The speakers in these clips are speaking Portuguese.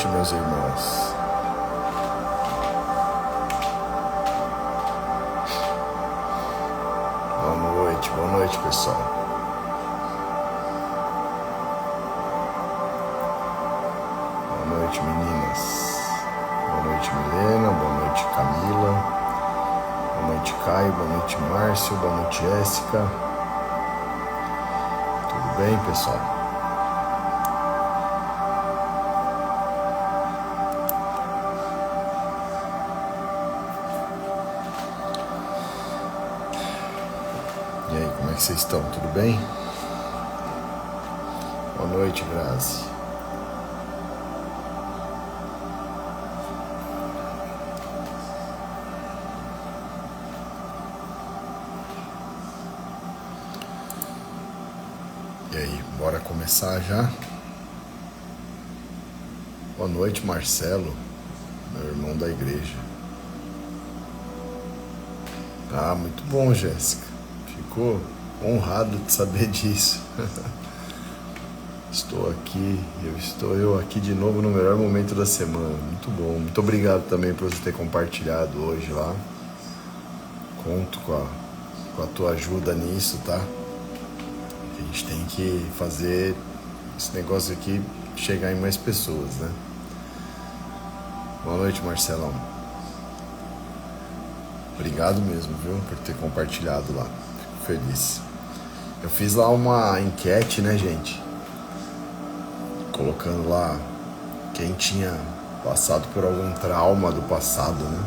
noite, meus irmãos. Boa noite, pessoal. Boa noite, meninas. Boa noite, Milena. Boa noite, Camila. Boa noite, Caio. Boa noite, Márcio. Boa noite, Jéssica. Tudo bem, pessoal? E aí, como é que vocês estão? Tudo bem? Boa noite, Grazi. E aí, bora começar já? Boa noite, Marcelo, meu irmão da igreja. Ah, muito bom, Jéssica. Fico honrado de saber disso. Estou eu aqui de novo no melhor momento da semana. Muito bom. Muito obrigado também por você ter compartilhado hoje lá. Conto com a tua ajuda nisso, tá? A gente tem que fazer esse negócio aqui chegar em mais pessoas, né? Boa noite, Marcelão. Obrigado mesmo, viu, por ter compartilhado lá. Fico feliz. Eu fiz lá uma enquete, né, gente? Colocando lá quem tinha passado por algum trauma do passado, né?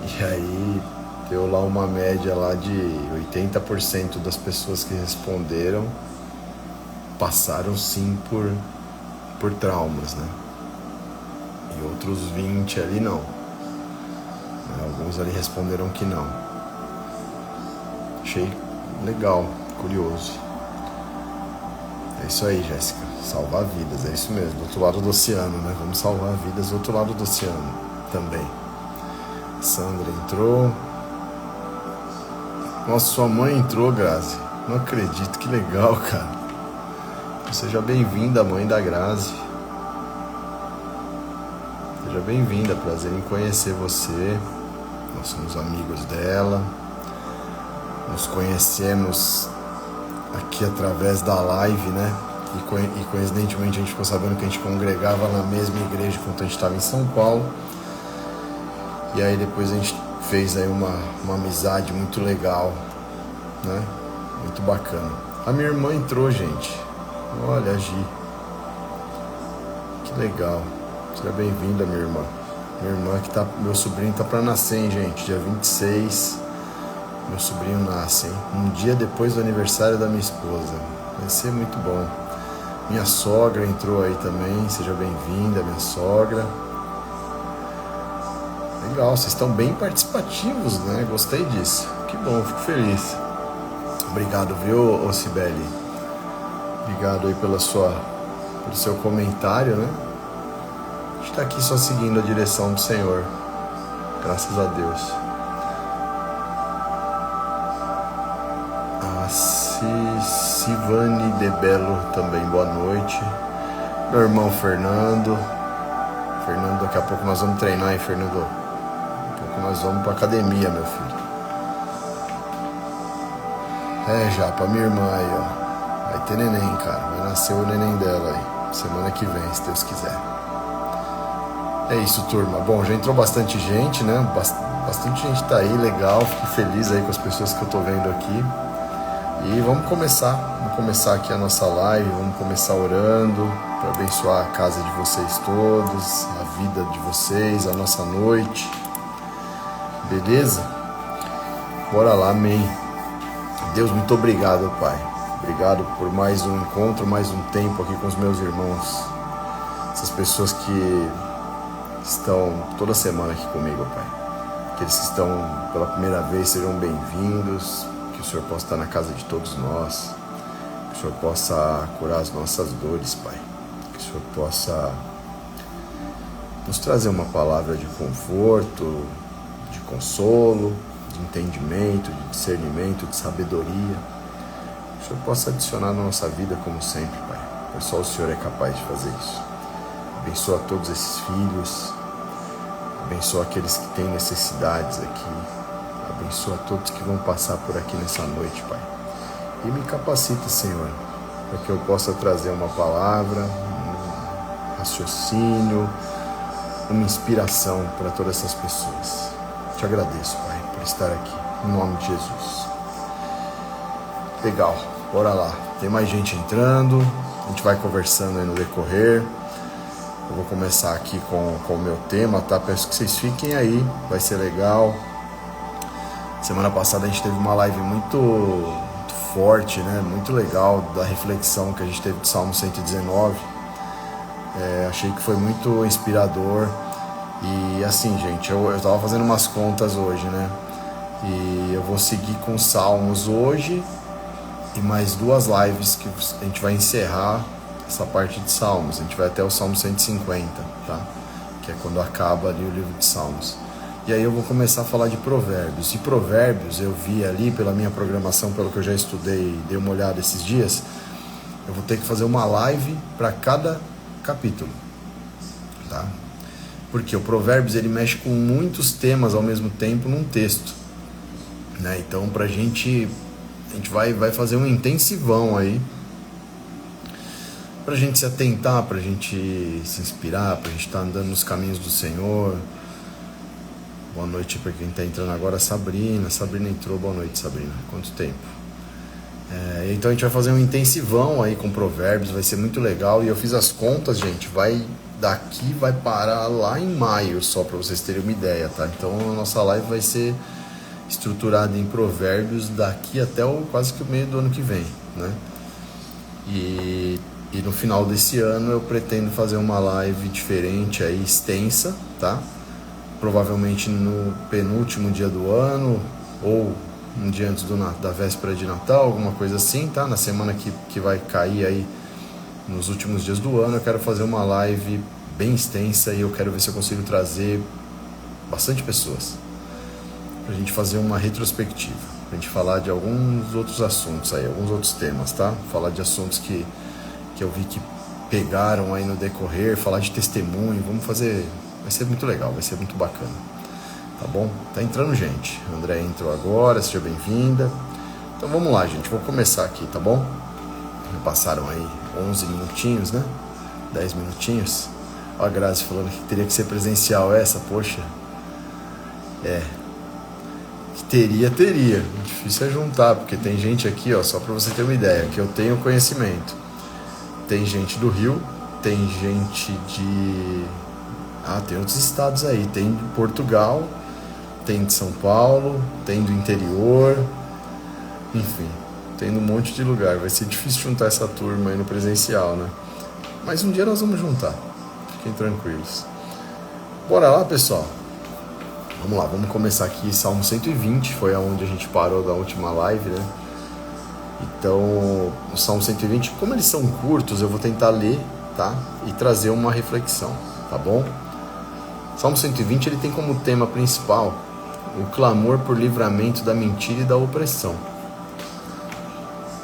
E aí deu lá uma média lá de 80% das pessoas que responderam passaram sim por traumas, né? E outros 20 ali não. Alguns ali responderam que não. Achei legal, curioso. É isso aí, Jéssica. Salvar vidas, é isso mesmo. Do outro lado do oceano, né? Vamos salvar vidas do outro lado do oceano também. Sandra entrou. Nossa, sua mãe entrou, Grazi. Não acredito, que legal, cara. Seja bem-vinda, mãe da Grazi. Seja bem-vinda, prazer em conhecer você. Nós somos amigos dela. Nos conhecemos aqui através da live, né? E coincidentemente a gente ficou sabendo que a gente congregava na mesma igreja quando a gente estava em São Paulo. E aí depois a gente fez aí uma amizade muito legal, né? Muito bacana. A minha irmã entrou, gente. Olha, a Gi. Que legal. Seja bem-vinda, minha irmã. Minha irmã que tá... Meu sobrinho tá pra nascer, hein, gente? Dia 26. Meu sobrinho nasce, hein? Um dia depois do aniversário da minha esposa. Vai ser muito bom. Minha sogra entrou aí também. Seja bem-vinda, minha sogra. Legal, vocês estão bem participativos, né? Gostei disso. Que bom, fico feliz. Obrigado, viu, Ocibele? Obrigado aí pelo seu comentário, né? A gente tá aqui só seguindo a direção do Senhor. Graças a Deus. A Sivane de Belo também, boa noite. Meu irmão Fernando. Fernando, daqui a pouco nós vamos treinar, hein, Fernando? Daqui a pouco nós vamos pra academia, meu filho. Já, pra minha irmã aí, ó. Vai ter neném, cara. Vai nascer o neném dela aí. Semana que vem, se Deus quiser. É isso, turma. Bom, já entrou bastante gente, né? Bastante gente tá aí, legal. Fico feliz aí com as pessoas que eu tô vendo aqui. E vamos começar aqui a nossa live. Vamos começar orando para abençoar a casa de vocês todos, a vida de vocês, a nossa noite. Beleza? Bora lá, amém. Deus, muito obrigado, Pai. Obrigado por mais um encontro, mais um tempo aqui com os meus irmãos. Essas pessoas que estão toda semana aqui comigo, Pai. Aqueles que estão pela primeira vez, sejam bem-vindos. Que o Senhor possa estar na casa de todos nós. Que o Senhor possa curar as nossas dores, Pai. Que o Senhor possa nos trazer uma palavra de conforto, de consolo, de entendimento, de discernimento, de sabedoria. Que o Senhor possa adicionar na nossa vida como sempre, Pai. Pois só o Senhor é capaz de fazer isso. Abençoa todos esses filhos. Abençoa aqueles que têm necessidades aqui. Abençoa todos que vão passar por aqui nessa noite, Pai. E me capacita, Senhor, para que eu possa trazer uma palavra, um raciocínio, uma inspiração para todas essas pessoas. Te agradeço, Pai, por estar aqui. Em nome de Jesus. Legal, bora lá. Tem mais gente entrando. A gente vai conversando aí no decorrer. Eu vou começar aqui com o meu tema, tá? Peço que vocês fiquem aí, vai ser legal. Semana passada a gente teve uma live muito forte, né? Muito legal, da reflexão que a gente teve do Salmo 119. Achei que foi muito inspirador. E assim, gente, eu tava fazendo umas contas hoje, né? E eu vou seguir com Salmos hoje e mais 2 lives que a gente vai encerrar essa parte de Salmos. A gente vai até o Salmo 150, tá? Que é quando acaba ali o livro de Salmos. E aí eu vou começar a falar de Provérbios. E Provérbios, eu vi ali pela minha programação, pelo que eu já estudei e dei uma olhada esses dias, eu vou ter que fazer uma live para cada capítulo, tá? Porque o Provérbios, ele mexe com muitos temas ao mesmo tempo num texto, né? Então a gente vai fazer um intensivão aí, pra gente se atentar, pra gente se inspirar, pra gente estar andando nos caminhos do Senhor. Boa noite para quem está entrando agora, Sabrina entrou, boa noite, Sabrina, quanto tempo. Então a gente vai fazer um intensivão aí com Provérbios, vai ser muito legal. E eu fiz as contas, gente, daqui vai parar lá em maio, só para vocês terem uma ideia, tá? Então a nossa live vai ser estruturada em Provérbios daqui até quase que o meio do ano que vem, né? E no final desse ano eu pretendo fazer uma live diferente aí, extensa, tá? Provavelmente no penúltimo dia do ano, ou um dia antes da véspera de Natal, alguma coisa assim, tá? Na semana que vai cair aí, nos últimos dias do ano, eu quero fazer uma live bem extensa e eu quero ver se eu consigo trazer bastante pessoas pra gente fazer uma retrospectiva, pra gente falar de alguns outros assuntos aí, alguns outros temas, tá? Falar de assuntos que eu vi que pegaram aí no decorrer, falar de testemunho, vamos fazer, vai ser muito legal, vai ser muito bacana, tá bom? Tá entrando gente, a André entrou agora, seja bem-vinda. Então vamos lá, gente, vou começar aqui, tá bom? Já passaram aí 11 minutinhos, né? 10 minutinhos. Ó a Grazi falando que teria que ser presencial essa, poxa. Que teria. Difícil é juntar, porque tem gente aqui, ó, só pra você ter uma ideia, que eu tenho conhecimento. Tem gente do Rio, tem gente de... tem outros estados aí, tem de Portugal, tem de São Paulo, tem do interior, enfim, tem um monte de lugar. Vai ser difícil juntar essa turma aí no presencial, né? Mas um dia nós vamos juntar, fiquem tranquilos. Bora lá, pessoal? Vamos lá, vamos começar aqui, Salmo 120, foi aonde a gente parou da última live, né? Então, o Salmo 120, como eles são curtos, eu vou tentar ler, tá? E trazer uma reflexão, tá bom? Salmo 120, ele tem como tema principal o clamor por livramento da mentira e da opressão.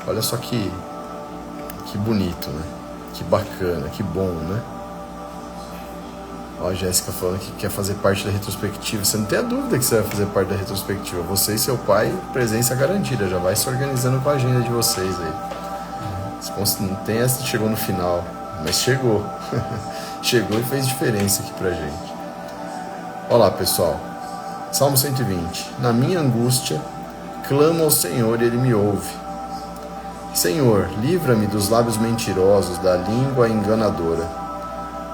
Olha só que bonito, né? Que bacana, que bom, né? Ó, a Jéssica falando que quer fazer parte da retrospectiva. Você não tem a dúvida que você vai fazer parte da retrospectiva. Você e seu pai, presença garantida. Já vai se organizando com a agenda de vocês aí. Não tem essa que chegou no final, mas chegou. Chegou e fez diferença aqui pra gente. Olá, pessoal. Salmo 120. Na minha angústia, clamo ao Senhor e Ele me ouve. Senhor, livra-me dos lábios mentirosos, da língua enganadora.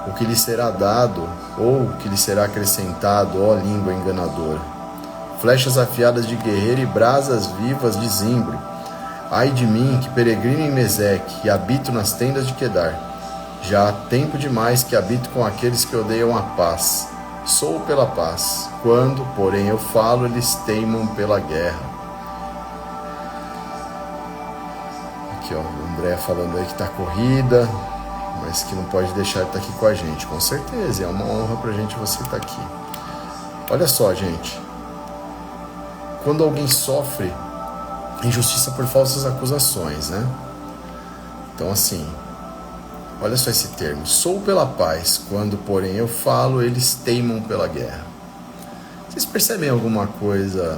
O que lhe será dado, ou o que lhe será acrescentado, ó língua enganadora? Flechas afiadas de guerreiro e brasas vivas de zimbro. Ai de mim, que peregrino em Meseque, e habito nas tendas de Quedar. Já há tempo demais que habito com aqueles que odeiam a paz. Sou pela paz. Quando, porém, eu falo, eles teimam pela guerra. Aqui, ó, o André falando aí que tá corrida, mas que não pode deixar de estar aqui com a gente. Com certeza, é uma honra pra gente você estar aqui. Olha só, gente. Quando alguém sofre injustiça por falsas acusações, né? Então, assim, Olha só esse termo. Sou pela paz, quando, porém, eu falo, eles teimam pela guerra. Vocês percebem alguma coisa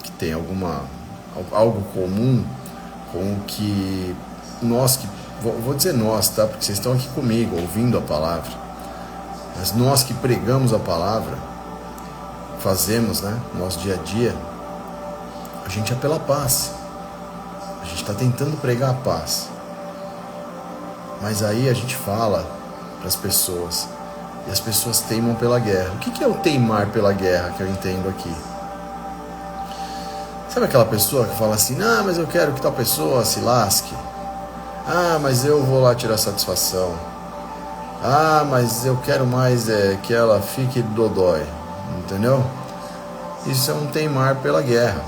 que tem algo comum com o que nós, vou dizer nós, tá? Porque vocês estão aqui comigo, ouvindo a palavra. Mas nós que pregamos a palavra, fazemos, né? Nosso dia a dia, a gente é pela paz. A gente está tentando pregar a paz. Mas aí a gente fala para as pessoas, e as pessoas teimam pela guerra. O que é o teimar pela guerra que eu entendo aqui? Sabe aquela pessoa que fala assim, mas eu quero que tal pessoa se lasque. Mas eu vou lá tirar satisfação. Mas eu quero mais que ela fique dodói. Entendeu? Isso é um teimar pela guerra.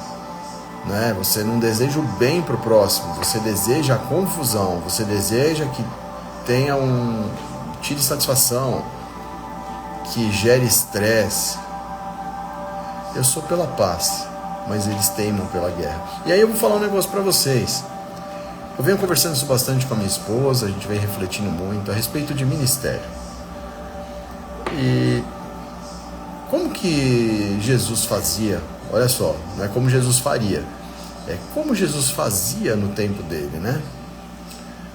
Né? Você não deseja o bem para o próximo, você deseja a confusão, você deseja que tenha tire satisfação, que gere estresse. Eu sou pela paz, mas eles teimam pela guerra. E aí eu vou falar um negócio para vocês. Eu venho conversando isso bastante com a minha esposa, a gente vem refletindo muito a respeito de ministério. E como que Jesus fazia? Olha só, não é como Jesus faria, é como Jesus fazia no tempo dele, né?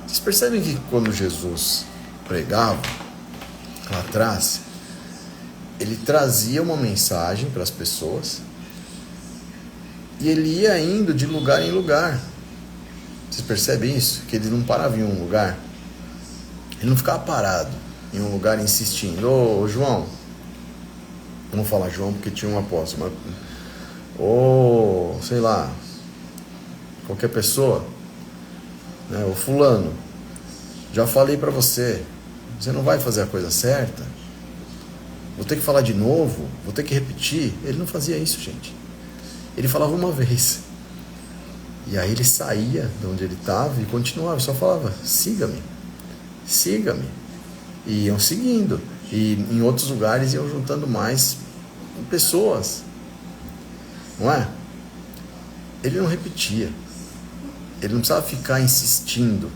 Vocês percebem que quando Jesus pregava lá atrás, ele trazia uma mensagem para as pessoas e ele ia indo de lugar em lugar. Vocês percebem isso? Que ele não parava em um lugar, ele não ficava parado em um lugar insistindo, ô João, eu não vou falar João porque tinha um apóstolo, mas ou sei lá, qualquer pessoa, né? O fulano, já falei para você, você não vai fazer a coisa certa, vou ter que falar de novo, vou ter que repetir. Ele não fazia isso, gente. Ele falava uma vez, e aí ele saía de onde ele estava e continuava, só falava, siga-me, siga-me, e iam seguindo, e em outros lugares iam juntando mais pessoas. Não é? Ele não repetia. Ele não precisava ficar insistindo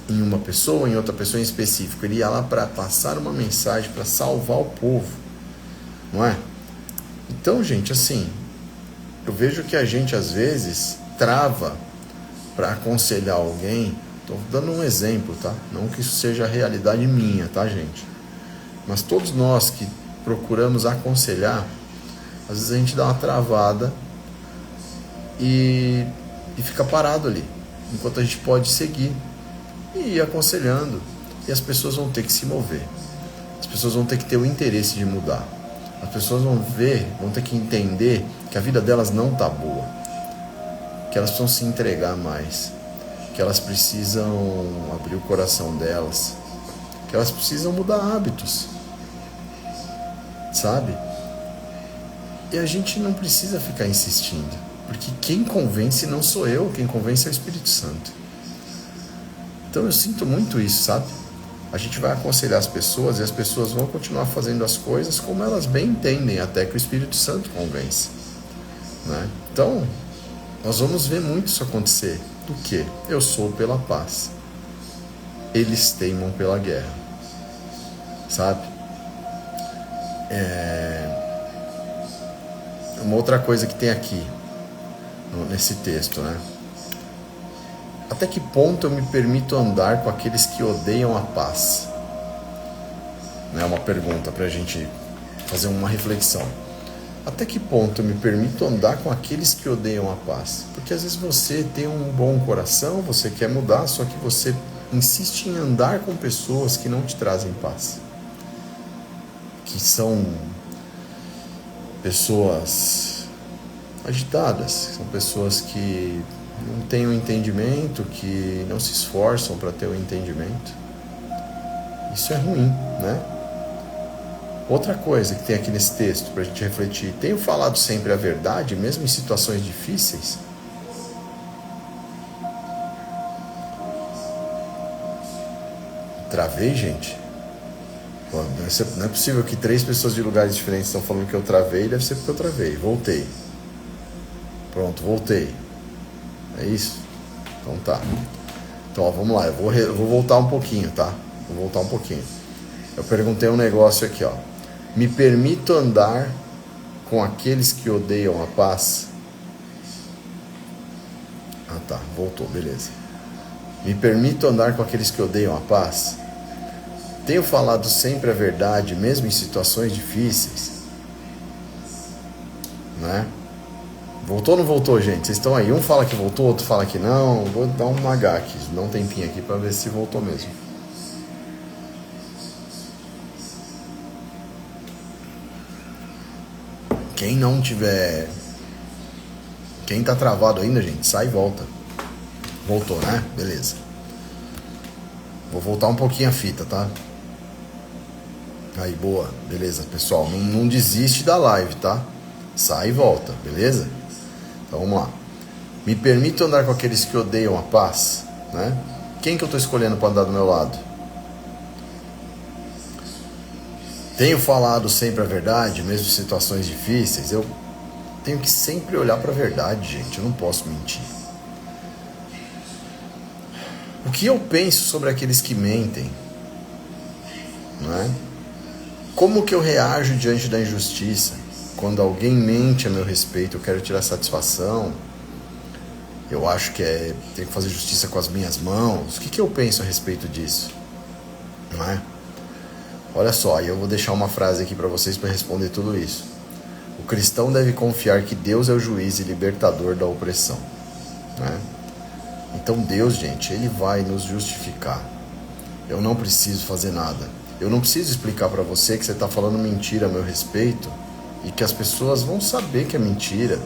em uma pessoa, em outra pessoa em específico. Ele ia lá para passar uma mensagem, para salvar o povo. Não é? Então, gente, assim, eu vejo que a gente às vezes trava para aconselhar alguém. Estou dando um exemplo, tá? Não que isso seja a realidade minha, tá, gente? Mas todos nós que procuramos aconselhar, às vezes a gente dá uma travada e fica parado ali, enquanto a gente pode seguir e ir aconselhando. E as pessoas vão ter que se mover. As pessoas vão ter que ter o interesse de mudar. As pessoas vão ter que entender que a vida delas não está boa, que elas precisam se entregar mais, que elas precisam abrir o coração delas, que elas precisam mudar hábitos, sabe? E a gente não precisa ficar insistindo, porque quem convence não sou eu, quem convence é o Espírito Santo. Então eu sinto muito isso, sabe? A gente vai aconselhar as pessoas e as pessoas vão continuar fazendo as coisas como elas bem entendem, até que o Espírito Santo convence, né? Então, nós vamos ver muito isso acontecer. Do que? Eu sou pela paz, eles teimam pela guerra, sabe? Uma outra coisa que tem aqui nesse texto, né? Até que ponto eu me permito andar com aqueles que odeiam a paz? É uma pergunta para a gente fazer uma reflexão. Até que ponto eu me permito andar com aqueles que odeiam a paz? Porque às vezes você tem um bom coração, você quer mudar, só que você insiste em andar com pessoas que não te trazem paz, que são pessoas agitadas, são pessoas que não têm o entendimento, que não se esforçam para ter o entendimento. Isso é ruim, né? Outra coisa que tem aqui nesse texto para a gente refletir: tenho falado sempre a verdade, mesmo em situações difíceis? Travei, gente? Pô, não é possível que 3 pessoas de lugares diferentes estão falando que eu travei, deve ser porque eu travei. Voltei. Pronto, voltei. É isso? Então tá. Então, ó, vamos lá, eu vou voltar um pouquinho, tá? Vou voltar um pouquinho. Eu perguntei um negócio aqui, ó. Me permito andar com aqueles que odeiam a paz? Ah, tá, voltou, beleza. Me permito andar com aqueles que odeiam a paz? Tenho falado sempre a verdade, mesmo em situações difíceis? Né? Voltou ou não voltou, gente? Vocês estão aí? Um fala que voltou, outro fala que não. Vou dar um H aqui, dar um tempinho aqui para ver se voltou mesmo. Quem não tiver... Quem tá travado ainda, gente, sai e volta. Voltou, né? Beleza. Vou voltar um pouquinho a fita, tá? Aí, boa. Beleza, pessoal. Não desiste da live, tá? Sai e volta, beleza? Então, vamos lá. Me permito andar com aqueles que odeiam a paz, né? Quem que eu tô escolhendo para andar do meu lado? Tenho falado sempre a verdade, mesmo em situações difíceis. Eu tenho que sempre olhar para a verdade, gente. Eu não posso mentir. O que eu penso sobre aqueles que mentem? Não é? Como que eu reajo diante da injustiça? Quando alguém mente a meu respeito, eu quero tirar satisfação. Eu acho que tenho que fazer justiça com as minhas mãos. O que eu penso a respeito disso? Não é? Olha só, aí eu vou deixar uma frase aqui para vocês para responder tudo isso. O cristão deve confiar que Deus é o juiz e libertador da opressão. Né? Então Deus, gente, Ele vai nos justificar. Eu não preciso fazer nada. Eu não preciso explicar para você que você está falando mentira a meu respeito e que as pessoas vão saber que é mentira.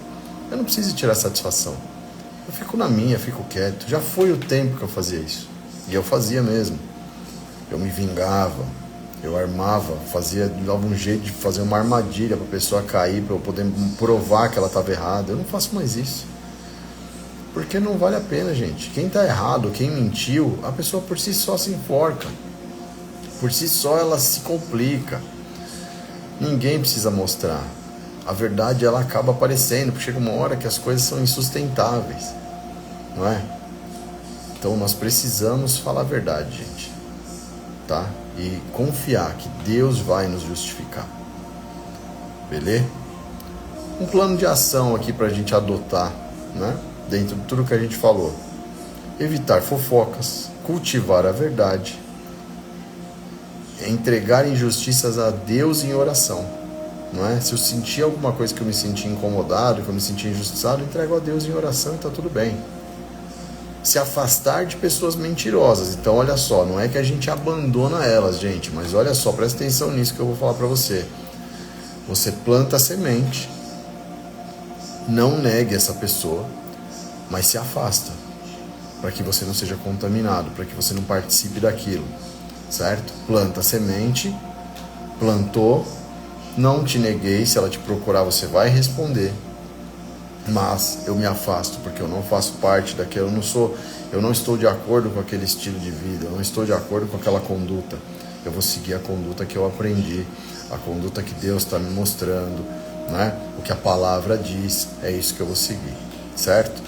Eu não preciso tirar satisfação. Eu fico na minha, fico quieto. Já foi o tempo que eu fazia isso. E eu fazia mesmo. Eu me vingava. Eu armava, dava um jeito de fazer uma armadilha para a pessoa cair, para eu poder provar que ela estava errada. Eu não faço mais isso. Porque não vale a pena, gente. Quem está errado, quem mentiu, a pessoa por si só se enforca. Por si só ela se complica. Ninguém precisa mostrar. A verdade ela acaba aparecendo, porque chega uma hora que as coisas são insustentáveis. Não é? Então nós precisamos falar a verdade, gente. Tá? E confiar que Deus vai nos justificar. Beleza? Um plano de ação aqui pra gente adotar, né? Dentro de tudo que a gente falou. Evitar fofocas, cultivar a verdade, entregar injustiças a Deus em oração. Não é? Se eu sentir alguma coisa que eu me senti incomodado, que eu me senti injustiçado, eu entrego a Deus em oração e tá tudo bem. Se afastar de pessoas mentirosas. Então olha só, não é que a gente abandona elas, gente, mas olha só, presta atenção nisso que eu vou falar para você. Você planta a semente, não negue essa pessoa, mas se afasta, para que você não seja contaminado, para que você não participe daquilo, certo? Planta a semente, plantou, não te neguei, se ela te procurar você vai responder. Mas eu me afasto porque eu não faço parte daquilo, eu não estou de acordo com aquele estilo de vida, eu não estou de acordo com aquela conduta. Eu vou seguir a conduta que eu aprendi, a conduta que Deus está me mostrando, né? O que a palavra diz, é isso que eu vou seguir, certo?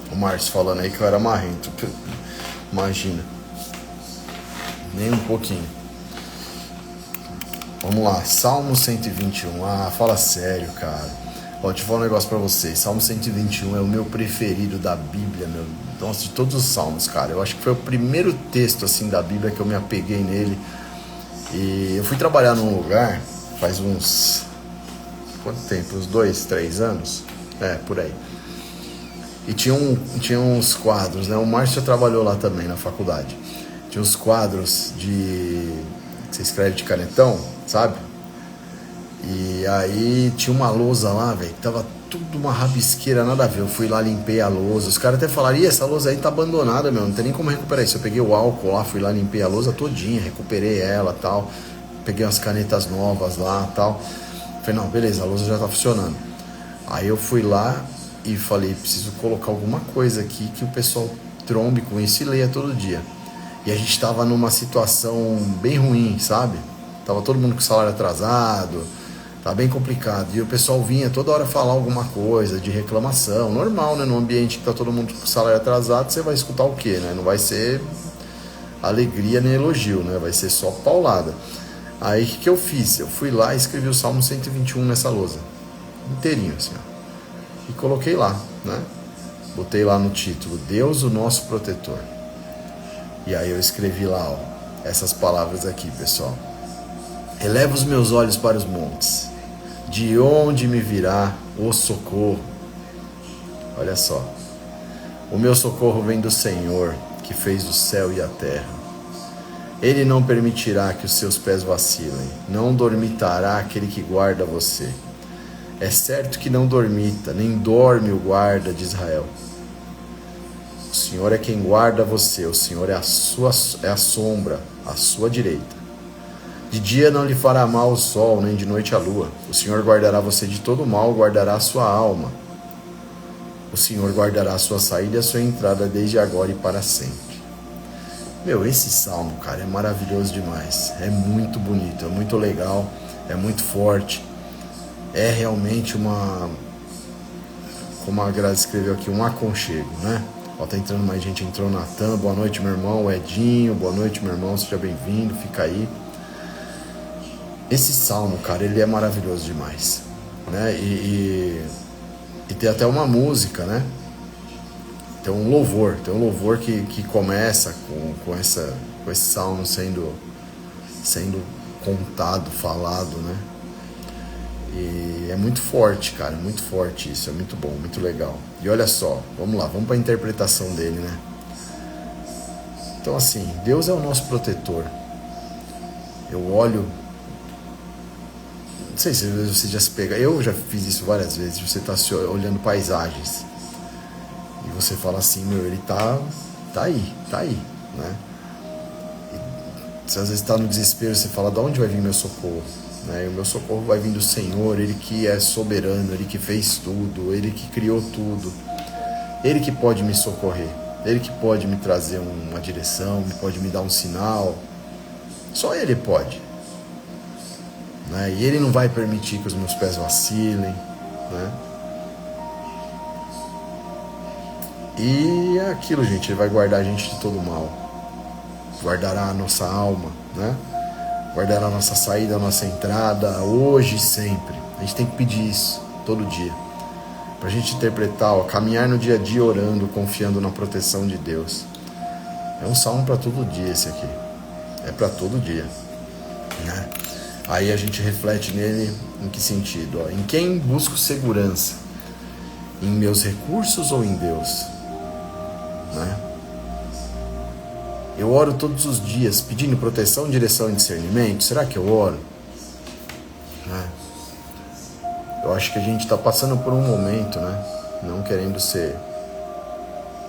O Márcio falando aí que eu era marrento, imagina, nem um pouquinho. Vamos lá, Salmo 121, fala sério, cara. Ó, deixa eu falar um negócio pra vocês. Salmo 121 é o meu preferido da Bíblia, meu. Nossa, de todos os salmos, cara. Eu acho que foi o primeiro texto, assim, da Bíblia que eu me apeguei nele. E eu fui trabalhar num lugar faz uns... Quanto tempo? Uns 2, 3 anos? Por aí. E tinha uns quadros, né? O Márcio trabalhou lá também, na faculdade. Tinha uns quadros que você escreve de canetão, sabe? E aí tinha uma lousa lá, velho, que tava tudo uma rabisqueira, nada a ver. Eu fui lá, limpei a lousa. Os caras até falaram, essa lousa aí tá abandonada, meu, não tem nem como recuperar isso. Eu peguei o álcool lá, fui lá, limpei a lousa todinha, recuperei ela e tal. Peguei umas canetas novas lá e tal. Falei, não, beleza, a lousa já tá funcionando. Aí eu fui lá e falei, preciso colocar alguma coisa aqui que o pessoal trombe com isso e leia todo dia. E a gente tava numa situação bem ruim, sabe? Tava todo mundo com salário atrasado. Tá bem complicado. E o pessoal vinha toda hora falar alguma coisa de reclamação. Normal, né? No ambiente que tá todo mundo com salário atrasado, você vai escutar o quê, né? Não vai ser alegria nem elogio, né? Vai ser só paulada. Aí o que eu fiz? Eu fui lá e escrevi o Salmo 121 nessa lousa. Inteirinho, assim, ó. E coloquei lá, né? Botei lá no título, Deus, o nosso protetor. E aí eu escrevi lá, ó, essas palavras aqui, pessoal. Eleva os meus olhos para os montes. De onde me virá o socorro? Olha só. O meu socorro vem do Senhor, que fez o céu e a terra. Ele não permitirá que os seus pés vacilem. Não dormitará aquele que guarda você. É certo que não dormita, nem dorme o guarda de Israel. O Senhor é quem guarda você, o Senhor é a sombra, à sua direita. De dia não lhe fará mal o sol, nem de noite a lua. O Senhor guardará você de todo mal, guardará a sua alma. O Senhor guardará a sua saída e a sua entrada desde agora e para sempre. Meu, esse salmo, cara, é maravilhoso demais. É muito bonito, é muito legal, é muito forte. É realmente como a Grazi escreveu aqui, um aconchego, né? Ó, tá entrando mais gente, entrou o Natan, boa noite meu irmão, o Edinho, boa noite meu irmão, seja bem-vindo, fica aí. Esse salmo, cara, ele é maravilhoso demais, né? E tem até uma música, né? Tem um louvor que começa com esse salmo sendo contado, falado, né? E é muito forte, cara, muito forte isso, é muito bom, muito legal. E olha só, vamos lá, vamos para a interpretação dele, né? Então assim, Deus é o nosso protetor. Eu olho, não sei se você já se pega, eu já fiz isso várias vezes, você tá olhando paisagens e você fala assim, meu, ele tá aí, né? E, se às vezes tá no desespero, você fala, de onde vai vir meu socorro? Né? E o meu socorro vai vir do Senhor, Ele que é soberano, Ele que fez tudo, Ele que criou tudo, Ele que pode me socorrer, Ele que pode me trazer uma direção, pode me dar um sinal, só Ele pode, né? E Ele não vai permitir que os meus pés vacilem, né? E é aquilo, gente, Ele vai guardar a gente de todo mal, guardará a nossa alma, né? Guardará a nossa saída, a nossa entrada, hoje e sempre. A gente tem que pedir isso, todo dia. Pra gente interpretar, ó, caminhar no dia a dia orando, confiando na proteção de Deus. É um salmo para todo dia esse aqui. É para todo dia, né? Aí a gente reflete nele em que sentido? Ó? Em quem busco segurança? Em meus recursos ou em Deus? Né? Eu oro todos os dias pedindo proteção, direção e discernimento. Será que eu oro? Né? Eu acho que a gente está passando por um momento, né? Não querendo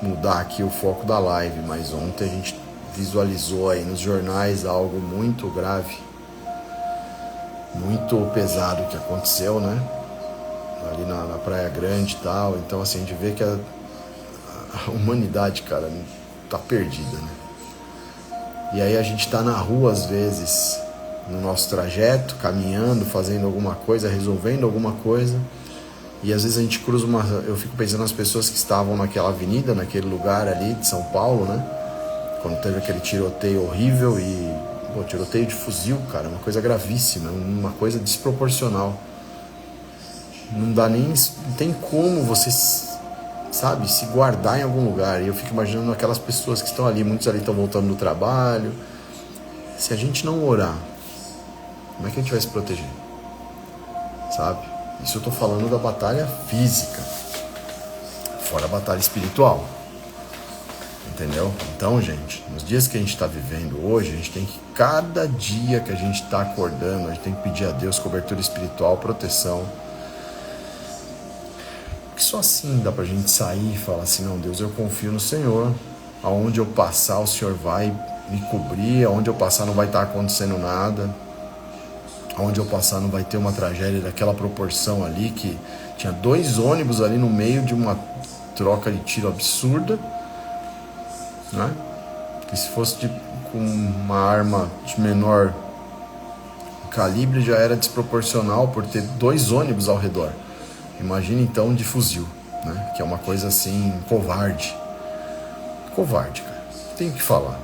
mudar aqui o foco da live, mas ontem a gente visualizou aí nos jornais algo muito grave, muito pesado que aconteceu, né? Ali na Praia Grande e tal. Então assim, a gente vê que a humanidade, cara, tá perdida, né? E aí a gente tá na rua às vezes, no nosso trajeto, caminhando, fazendo alguma coisa, resolvendo alguma coisa, e às vezes a gente cruza eu fico pensando nas pessoas que estavam naquela avenida, naquele lugar ali de São Paulo, né? Quando teve aquele tiroteio horrível tiroteio de fuzil, cara, uma coisa gravíssima, uma coisa desproporcional. Não tem como você, sabe, se guardar em algum lugar. E eu fico imaginando aquelas pessoas que estão ali, muitos ali estão voltando do trabalho. Se a gente não orar, como é que a gente vai se proteger? Sabe? Isso eu tô falando da batalha física, fora a batalha espiritual. Entendeu? Então, gente, nos dias que a gente está vivendo hoje, a gente tem que, cada dia que a gente está acordando, a gente tem que pedir a Deus cobertura espiritual, proteção. Porque só assim dá pra gente sair e falar assim, não, Deus, eu confio no Senhor. Aonde eu passar, o Senhor vai me cobrir. Aonde eu passar não vai estar acontecendo nada. Aonde eu passar não vai ter uma tragédia daquela proporção ali, que tinha 2 ônibus ali no meio de uma troca de tiro absurda, né? Que se fosse com uma arma de menor calibre já era desproporcional por ter 2 ônibus ao redor. Imagina então de fuzil, né? Que é uma coisa assim, covarde. Covarde, cara. Tenho que falar.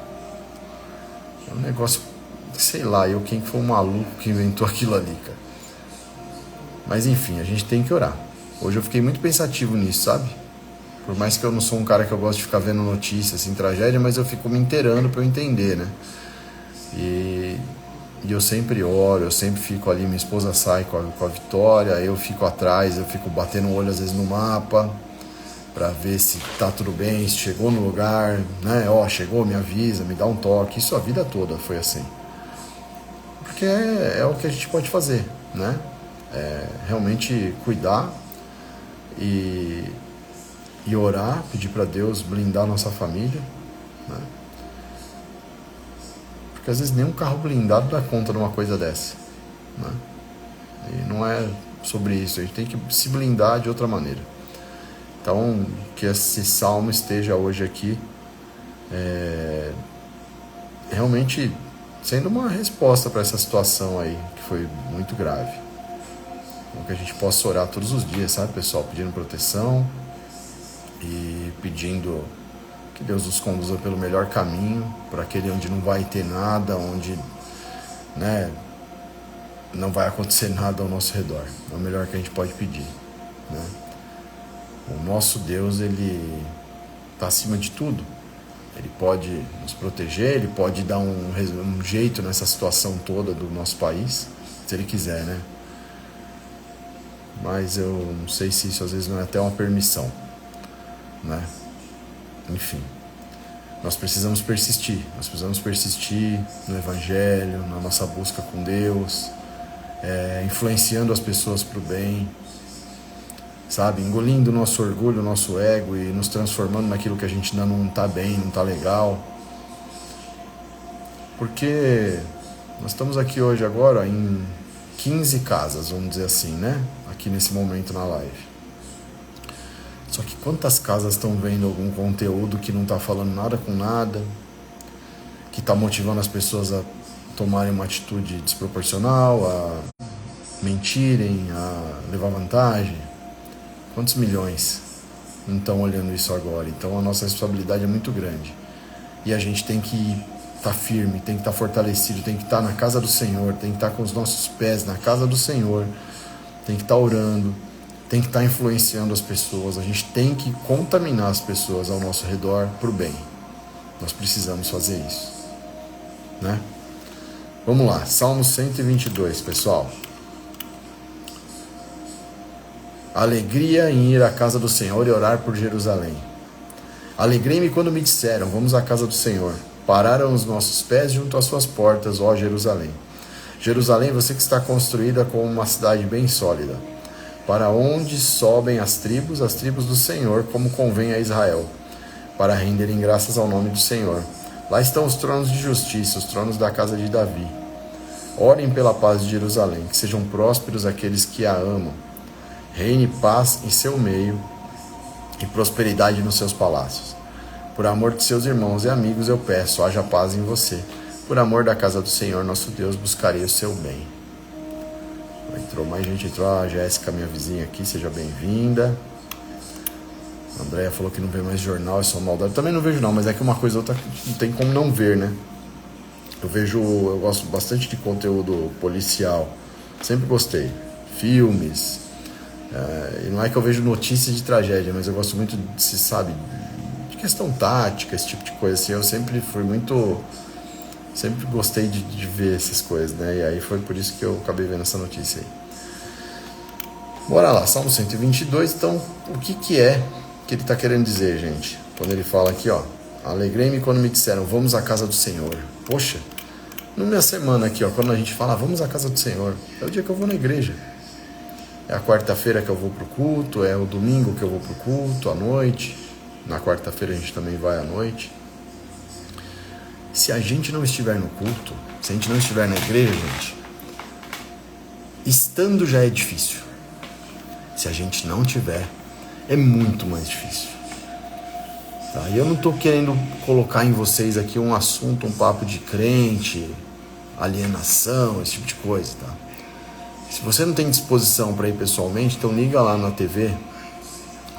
É um negócio, sei lá, quem foi o maluco que inventou aquilo ali, cara. Mas enfim, a gente tem que orar. Hoje eu fiquei muito pensativo nisso, sabe? Por mais que eu não sou um cara que eu gosto de ficar vendo notícias, assim, tragédia, mas eu fico me inteirando pra eu entender, né? E eu sempre oro, eu sempre fico ali, minha esposa sai com a Vitória, eu fico atrás, eu fico batendo o olho às vezes no mapa, pra ver se tá tudo bem, se chegou no lugar, né? Chegou, me avisa, me dá um toque. Isso a vida toda foi assim. Porque é o que a gente pode fazer, né? Realmente cuidar e orar, pedir para Deus blindar a nossa família, né? Porque às vezes nem um carro blindado dá conta de uma coisa dessa, né? E não é sobre isso, a gente tem que se blindar de outra maneira. Então, que esse salmo esteja hoje aqui realmente sendo uma resposta para essa situação aí, que foi muito grave. Então, que a gente possa orar todos os dias, sabe, pessoal? Pedindo proteção e pedindo que Deus nos conduza pelo melhor caminho, para aquele onde não vai ter nada, onde, né, não vai acontecer nada ao nosso redor. É o melhor que a gente pode pedir, né? O nosso Deus, ele está acima de tudo. Ele pode nos proteger, ele pode dar um jeito nessa situação toda do nosso país, se ele quiser, né? Mas eu não sei se isso às vezes não é até uma permissão, né? Enfim, nós precisamos persistir no Evangelho, na nossa busca com Deus, influenciando as pessoas para o bem, sabe? Engolindo o nosso orgulho, o nosso ego e nos transformando naquilo que a gente ainda não está bem, não está legal. Porque nós estamos aqui hoje agora em 15 casas, vamos dizer assim, né? Aqui nesse momento na live. Só que quantas casas estão vendo algum conteúdo que não está falando nada com nada, que está motivando as pessoas a tomarem uma atitude desproporcional, a mentirem, a levar vantagem? Quantos milhões não estão olhando isso agora? Então a nossa responsabilidade é muito grande. E a gente tem que estar firme, tem que estar fortalecido, tem que estar na casa do Senhor, tem que estar com os nossos pés na casa do Senhor, tem que estar orando, tem que estar influenciando as pessoas. A gente tem que contaminar as pessoas ao nosso redor para o bem. Nós precisamos fazer isso, né? Vamos lá, Salmo 122, pessoal. Alegria em ir à casa do Senhor e orar por Jerusalém. Alegrei-me quando me disseram, vamos à casa do Senhor. Pararam os nossos pés junto às suas portas, ó Jerusalém. Jerusalém, você que está construída como uma cidade bem sólida, para onde sobem as tribos do Senhor, como convém a Israel, para renderem graças ao nome do Senhor. Lá estão os tronos de justiça, os tronos da casa de Davi. Orem pela paz de Jerusalém, que sejam prósperos aqueles que a amam. Reine paz em seu meio e prosperidade nos seus palácios. Por amor de seus irmãos e amigos eu peço, haja paz em você. Por amor da casa do Senhor, nosso Deus, buscarei o seu bem. Entrou mais gente, entrou a Jéssica, minha vizinha aqui, seja bem-vinda. A Andréia falou que não vê mais jornal, é só maldade. Também não vejo não, mas é que uma coisa ou outra não tem como não ver, né? Eu gosto bastante de conteúdo policial, sempre gostei. Filmes, e não é que eu vejo notícias de tragédia, mas eu gosto muito, se sabe, de questão tática, esse tipo de coisa assim. Eu sempre gostei de ver essas coisas, né? E aí foi por isso que eu acabei vendo essa notícia aí. Bora lá, Salmo 122. Então, o que é que ele está querendo dizer, gente? Quando ele fala aqui, ó, alegrei-me quando me disseram, vamos à casa do Senhor. Poxa, na minha semana aqui, ó, quando a gente fala, vamos à casa do Senhor, é o dia que eu vou na igreja. É a quarta-feira que eu vou pro culto, é o domingo que eu vou pro culto, à noite. Na quarta-feira a gente também vai à noite. Se a gente não estiver no culto, se a gente não estiver na igreja, gente, estando já é difícil. Se a gente não tiver, é muito mais difícil. Tá? E eu não estou querendo colocar em vocês aqui um assunto, um papo de crente, alienação, esse tipo de coisa, tá? Se você não tem disposição para ir pessoalmente, então liga lá na TV,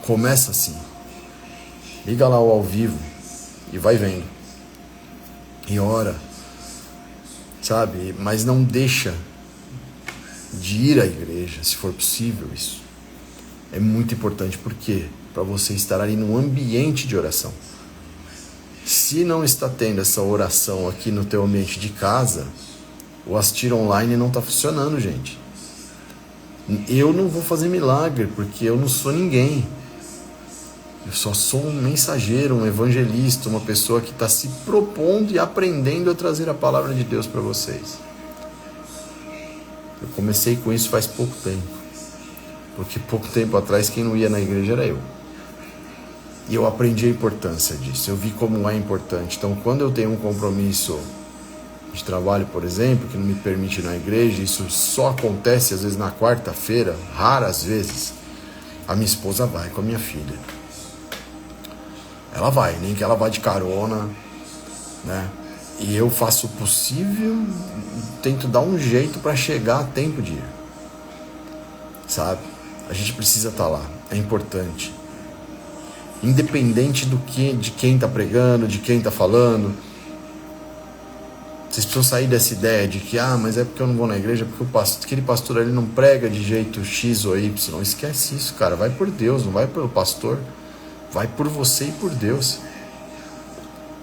começa assim, liga lá o ao vivo e vai vendo, e ora, sabe? Mas não deixa de ir à igreja, se for possível isso. É muito importante, porque para você estar ali num ambiente de oração. Se não está tendo essa oração aqui no teu ambiente de casa, o assistir online não está funcionando, gente. Eu não vou fazer milagre, porque eu não sou ninguém. Eu só sou um mensageiro, um evangelista, uma pessoa que está se propondo e aprendendo a trazer a palavra de Deus para vocês. Eu comecei com isso faz pouco tempo, porque pouco tempo atrás quem não ia na igreja era eu. E eu aprendi a importância disso, eu vi como é importante. Então, quando eu tenho um compromisso de trabalho, por exemplo, que não me permite ir na igreja, isso só acontece às vezes na quarta-feira, raras vezes, a minha esposa vai com a minha filha. Ela vai, nem que ela vá de carona, né? E eu faço o possível, tento dar um jeito para chegar a tempo de ir, sabe? A gente precisa estar lá, é importante. Independente de quem está pregando, de quem está falando. Vocês precisam sair dessa ideia de que, mas é porque eu não vou na igreja, porque aquele pastor ali não prega de jeito X ou Y. Esquece isso, cara. Vai por Deus, não vai pelo pastor. Vai por você e por Deus.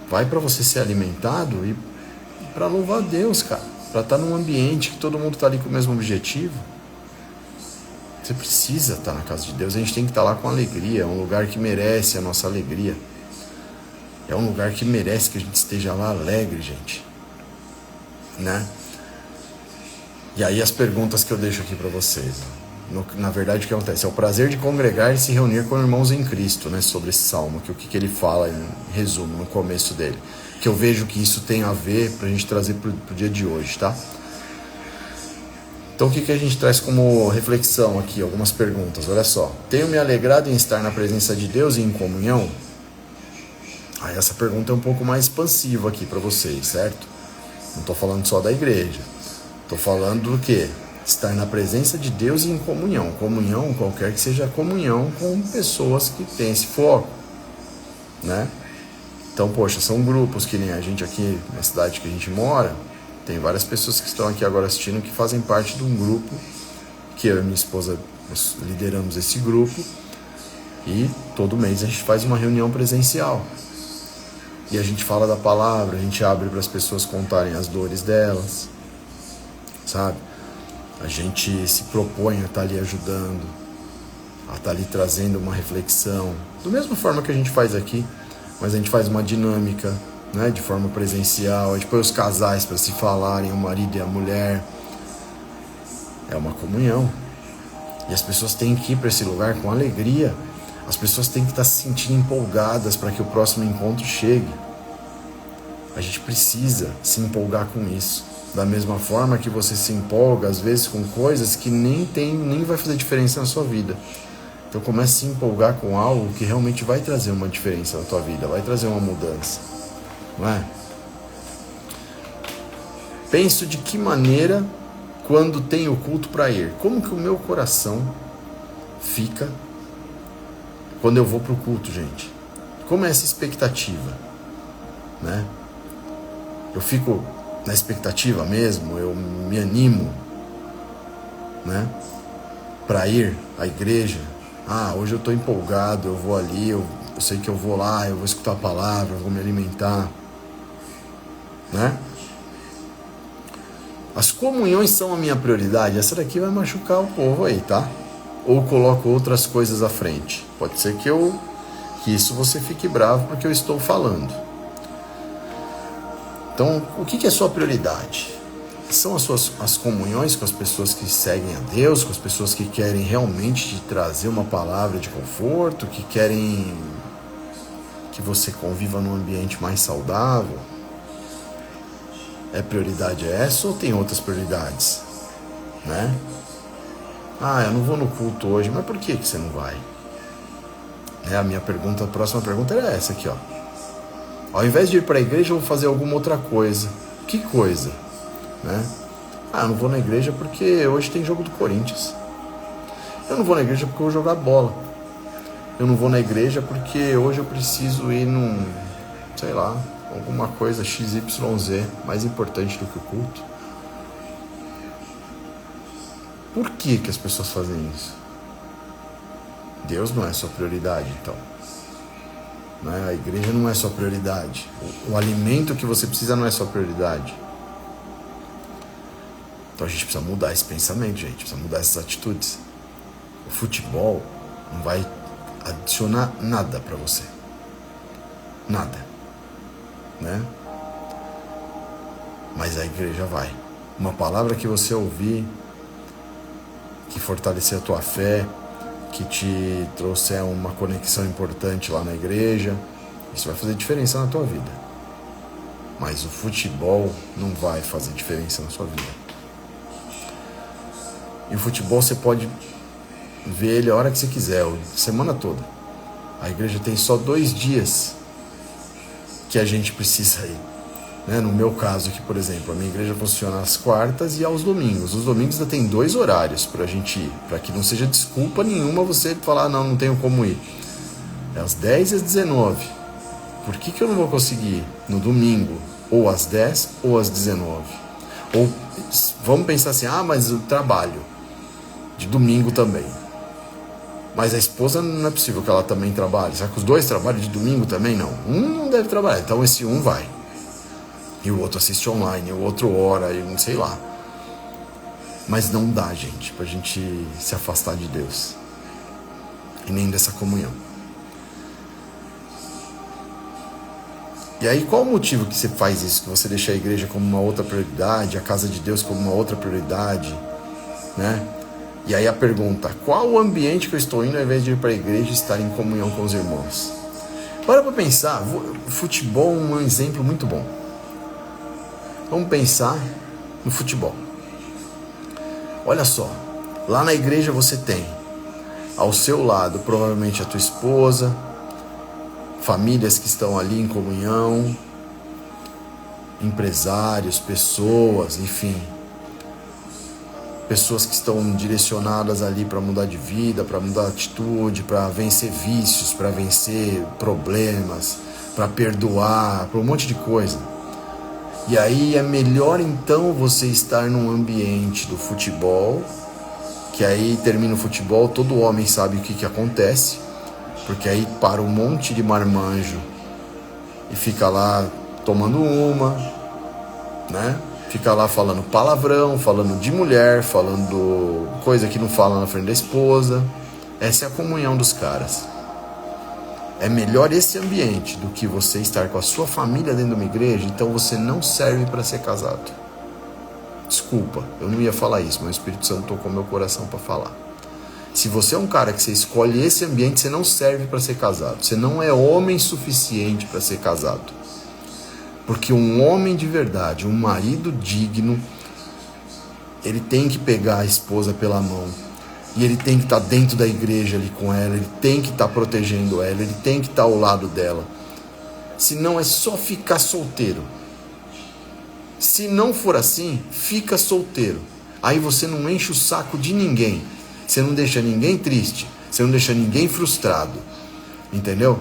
Vai para você ser alimentado e para louvar a Deus, cara. Para estar num ambiente que todo mundo está ali com o mesmo objetivo. Você precisa estar na casa de Deus. A gente tem que estar lá com alegria. É um lugar que merece a nossa alegria. É um lugar que merece que a gente esteja lá alegre, gente. Né? E aí as perguntas que eu deixo aqui para vocês. Na verdade, o que acontece? É o prazer de congregar e se reunir com irmãos em Cristo, né? Sobre esse salmo, o que ele fala em resumo, no começo dele. Que eu vejo que isso tem a ver pra gente trazer pro dia de hoje, tá? Então o que a gente traz como reflexão aqui? Algumas perguntas, olha só. Tenho me alegrado em estar na presença de Deus e em comunhão? Aí essa pergunta é um pouco mais expansiva aqui para vocês, certo? Não estou falando só da igreja. Estou falando do quê? Estar na presença de Deus e em comunhão. Comunhão, qualquer que seja a comunhão com pessoas que têm esse foco, né? Então, poxa, são grupos que nem a gente aqui na cidade que a gente mora. Tem várias pessoas que estão aqui agora assistindo que fazem parte de um grupo, que eu e minha esposa lideramos esse grupo, e todo mês a gente faz uma reunião presencial. E a gente fala da palavra, a gente abre para as pessoas contarem as dores delas, sabe? A gente se propõe a estar ali ajudando, a estar ali trazendo uma reflexão, da mesma forma que a gente faz aqui, mas a gente faz uma dinâmica, né, de forma presencial, a gente põe os casais para se falarem, o marido e a mulher. É uma comunhão. E as pessoas têm que ir para esse lugar com alegria. As pessoas têm que estar se sentindo empolgadas para que o próximo encontro chegue. A gente precisa se empolgar com isso. Da mesma forma que você se empolga, às vezes, com coisas que nem vai fazer diferença na sua vida. Então comece a se empolgar com algo que realmente vai trazer uma diferença na tua vida, vai trazer uma mudança. Não é? Penso de que maneira quando tenho culto para ir. Como que o meu coração fica quando eu vou para o culto, gente? Como é essa expectativa? Né? Eu fico na expectativa mesmo, eu me animo, né, para ir à igreja. Hoje eu estou empolgado, eu vou ali, eu sei que eu vou lá, eu vou escutar a palavra, eu vou me alimentar, né? As comunhões são a minha prioridade. Essa daqui vai machucar o povo aí, tá? Ou coloco outras coisas à frente. Pode ser que isso você fique bravo porque eu estou falando. Então, o que é sua prioridade? São as comunhões com as pessoas que seguem a Deus, com as pessoas que querem realmente te trazer uma palavra de conforto, que querem que você conviva num ambiente mais saudável? Prioridade essa ou tem outras prioridades? Né? Eu não vou no culto hoje, mas por que você não vai? A próxima pergunta era essa aqui, ó. Ao invés de ir para a igreja, eu vou fazer alguma outra coisa. Que coisa? né? Eu não vou na igreja porque hoje tem jogo do Corinthians. Eu não vou na igreja porque eu vou jogar bola. Eu não vou na igreja porque hoje eu preciso ir num, sei lá, alguma coisa XYZ mais importante do que o culto. Por que as pessoas fazem isso? Deus não é sua prioridade, então. Né? A igreja não é sua prioridade. O alimento que você precisa não é sua prioridade. Então a gente precisa mudar esse pensamento, gente. Precisa mudar essas atitudes. O futebol não vai adicionar nada para você. Nada. Né? Mas a igreja vai. Uma palavra que você ouvir, que fortalecer a tua fé, que te trouxer uma conexão importante lá na igreja, isso vai fazer diferença na tua vida. Mas o futebol não vai fazer diferença na sua vida. E o futebol você pode ver ele a hora que você quiser, a semana toda. A igreja tem só 2 dias que a gente precisa ir. Né? No meu caso aqui, por exemplo, a minha igreja funciona às quartas e aos domingos. Os domingos ainda tem 2 horários pra gente ir, para que não seja desculpa nenhuma você falar, não tenho como ir. É às 10 e às 19. Por que eu não vou conseguir ir no domingo, ou às 10 ou às 19? Ou vamos pensar assim, mas o trabalho de domingo também. Mas a esposa não é possível que ela também trabalhe. Será que os 2 trabalham de domingo também? Não. Um não deve trabalhar, então esse um vai. E o outro assiste online, o outro ora, e não sei lá. Mas não dá, gente, pra gente se afastar de Deus. E nem dessa comunhão. E aí, qual o motivo que você faz isso? Que você deixa a igreja como uma outra prioridade, a casa de Deus como uma outra prioridade, né? E aí a pergunta, qual o ambiente que eu estou indo ao invés de ir para a igreja e estar em comunhão com os irmãos? Para pensar, o futebol é um exemplo muito bom. Vamos pensar no futebol. Olha só, lá na igreja você tem ao seu lado provavelmente a tua esposa, famílias que estão ali em comunhão, empresários, pessoas, enfim. Pessoas que estão direcionadas ali para mudar de vida, para mudar de atitude, para vencer vícios, para vencer problemas, para perdoar, para um monte de coisa. E aí é melhor então você estar num ambiente do futebol, que aí termina o futebol, todo homem sabe o que acontece, porque aí para um monte de marmanjo e fica lá tomando uma, né? Fica lá falando palavrão, falando de mulher, falando coisa que não fala na frente da esposa. Essa é a comunhão dos caras. É melhor esse ambiente do que você estar com a sua família dentro de uma igreja, então você não serve para ser casado. Desculpa, eu não ia falar isso, mas o Espírito Santo tocou meu coração para falar. Se você é um cara que você escolhe esse ambiente, você não serve para ser casado. Você não é homem suficiente para ser casado. Porque um homem de verdade, um marido digno, ele tem que pegar a esposa pela mão. E ele tem que estar dentro da igreja ali com ela, ele tem que estar protegendo ela, ele tem que estar ao lado dela. Senão é só ficar solteiro. Se não for assim, fica solteiro. Aí você não enche o saco de ninguém. Você não deixa ninguém triste, você não deixa ninguém frustrado. Entendeu?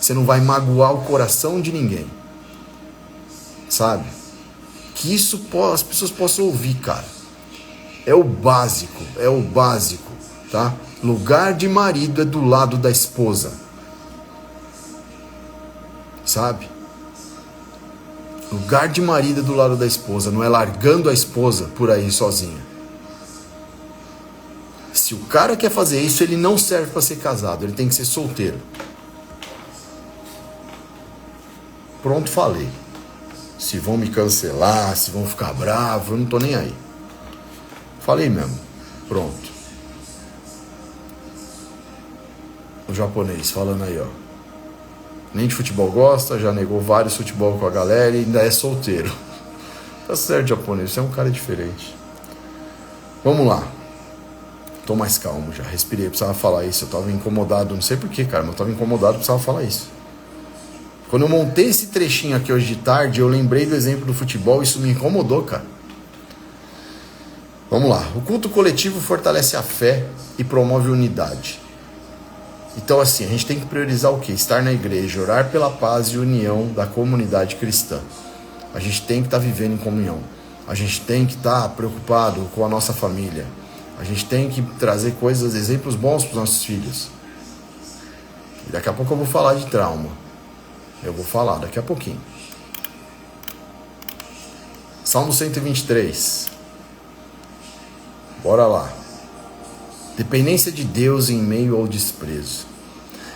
Você não vai magoar o coração de ninguém. Sabe? Que isso as pessoas possam ouvir, cara. É o básico, tá? Lugar de marido é do lado da esposa. Sabe? Lugar de marido é do lado da esposa, não é largando a esposa por aí sozinha. Se o cara quer fazer isso, ele não serve para ser casado, ele tem que ser solteiro. Pronto, falei. Se vão me cancelar, se vão ficar bravos, eu não tô nem aí. Falei mesmo. Pronto. O japonês falando aí, ó. Nem de futebol gosta, já negou vários futebol com a galera e ainda é solteiro. Tá certo, japonês, você é um cara diferente. Vamos lá. Tô mais calmo já, respirei, precisava falar isso. Eu tava incomodado, não sei porquê, cara, mas eu tava incomodado, precisava falar isso. Quando eu montei esse trechinho aqui hoje de tarde, eu lembrei do exemplo do futebol, isso me incomodou, cara. Vamos lá. O culto coletivo fortalece a fé e promove unidade. Então, assim, a gente tem que priorizar o quê? Estar na igreja, orar pela paz e união da comunidade cristã. A gente tem que estar vivendo em comunhão. A gente tem que estar preocupado com a nossa família. A gente tem que trazer coisas, exemplos bons para os nossos filhos. E daqui a pouco eu vou falar de trauma. Eu vou falar daqui a pouquinho. Salmo 123. Bora lá. Dependência de Deus em meio ao desprezo.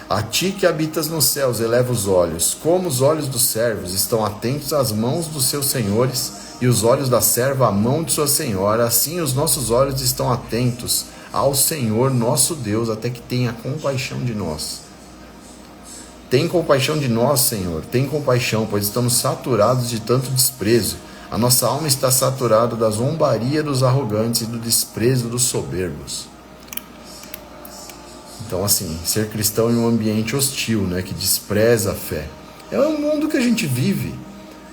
A ti que habitas nos céus, eleva os olhos. Como os olhos dos servos estão atentos às mãos dos seus senhores, e os olhos da serva à mão de sua senhora, assim os nossos olhos estão atentos ao Senhor nosso Deus, até que tenha compaixão de nós. Tem compaixão de nós, Senhor, tem compaixão, pois estamos saturados de tanto desprezo. A nossa alma está saturada da zombaria dos arrogantes e do desprezo dos soberbos. Então, assim, ser cristão em um ambiente hostil, né, que despreza a fé. É o mundo que a gente vive,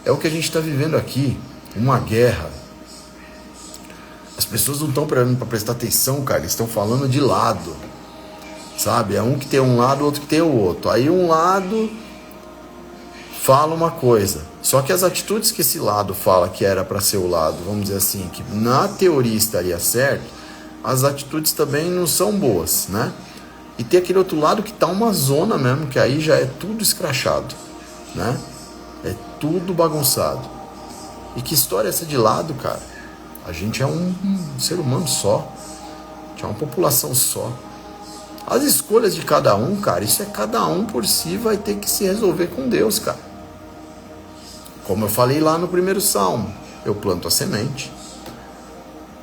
é o que a gente está vivendo aqui, uma guerra. As pessoas não estão para prestar atenção, cara, eles estão falando de lado, sabe? É um que tem um lado, outro que tem o outro. Aí um lado fala uma coisa, só que as atitudes que esse lado fala que era para ser o lado, vamos dizer assim, que na teoria estaria certo, as atitudes também não são boas, né? E tem aquele outro lado que tá uma zona mesmo, que aí já é tudo escrachado, né? É tudo bagunçado. E que história é essa de lado, cara? A gente é um ser humano só. A gente é uma população só. As escolhas de cada um, cara, isso é cada um por si vai ter que se resolver com Deus, cara. Como eu falei lá no primeiro salmo, eu planto a semente,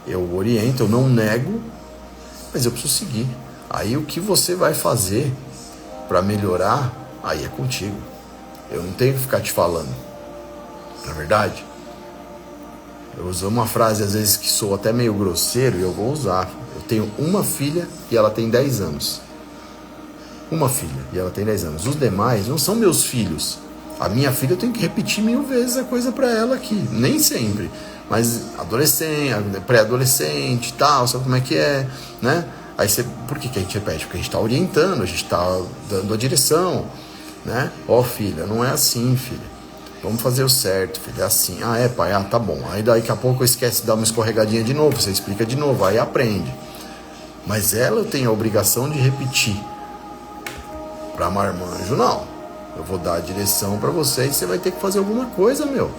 eu oriento, eu não nego, mas eu preciso seguir. Aí o que você vai fazer para melhorar, aí é contigo. Eu não tenho que ficar te falando. Não é verdade? Eu uso uma frase às vezes que sou até meio grosseiro e eu vou usar. Eu tenho uma filha e ela tem 10 anos. Uma filha e ela tem 10 anos. Os demais não são meus filhos. A minha filha eu tenho que repetir 1000 vezes a coisa para ela aqui. Nem sempre. Mas adolescente, pré-adolescente e tal, sabe como é que é, né? Aí você, por que a gente repete? Porque a gente está orientando, a gente está dando a direção, né? Ó, filha, não é assim, filha. Vamos fazer o certo, filha, é assim. Ah, é, pai? Ah, tá bom. Aí daqui a pouco eu esquece de dar uma escorregadinha de novo, você explica de novo, aí aprende. Mas ela eu tenho a obrigação de repetir. Para marmanjo, não. Eu vou dar a direção para você e você vai ter que fazer alguma coisa, meu.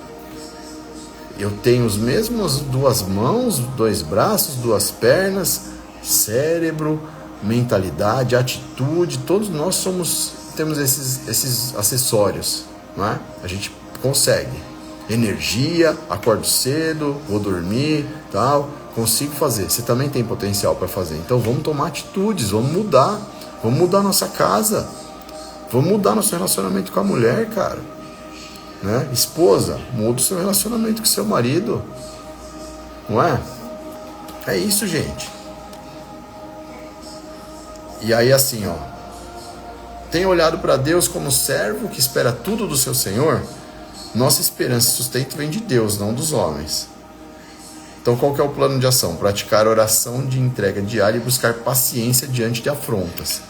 Eu tenho os mesmos 2 mãos, 2 braços, 2 pernas, cérebro, mentalidade, atitude, todos nós temos esses acessórios, não é? A gente consegue. Energia, acordo cedo, vou dormir, tal, consigo fazer. Você também tem potencial para fazer. Então vamos tomar atitudes, vamos mudar nossa casa, vamos mudar nosso relacionamento com a mulher, cara, né? Esposa, muda o seu relacionamento com o seu marido, não é? É isso, gente. E aí assim, ó, tem olhado para Deus como servo que espera tudo do seu Senhor? Nossa esperança e sustento vem de Deus, não dos homens. Então qual que é o plano de ação? Praticar oração de entrega diária e buscar paciência diante de afrontas.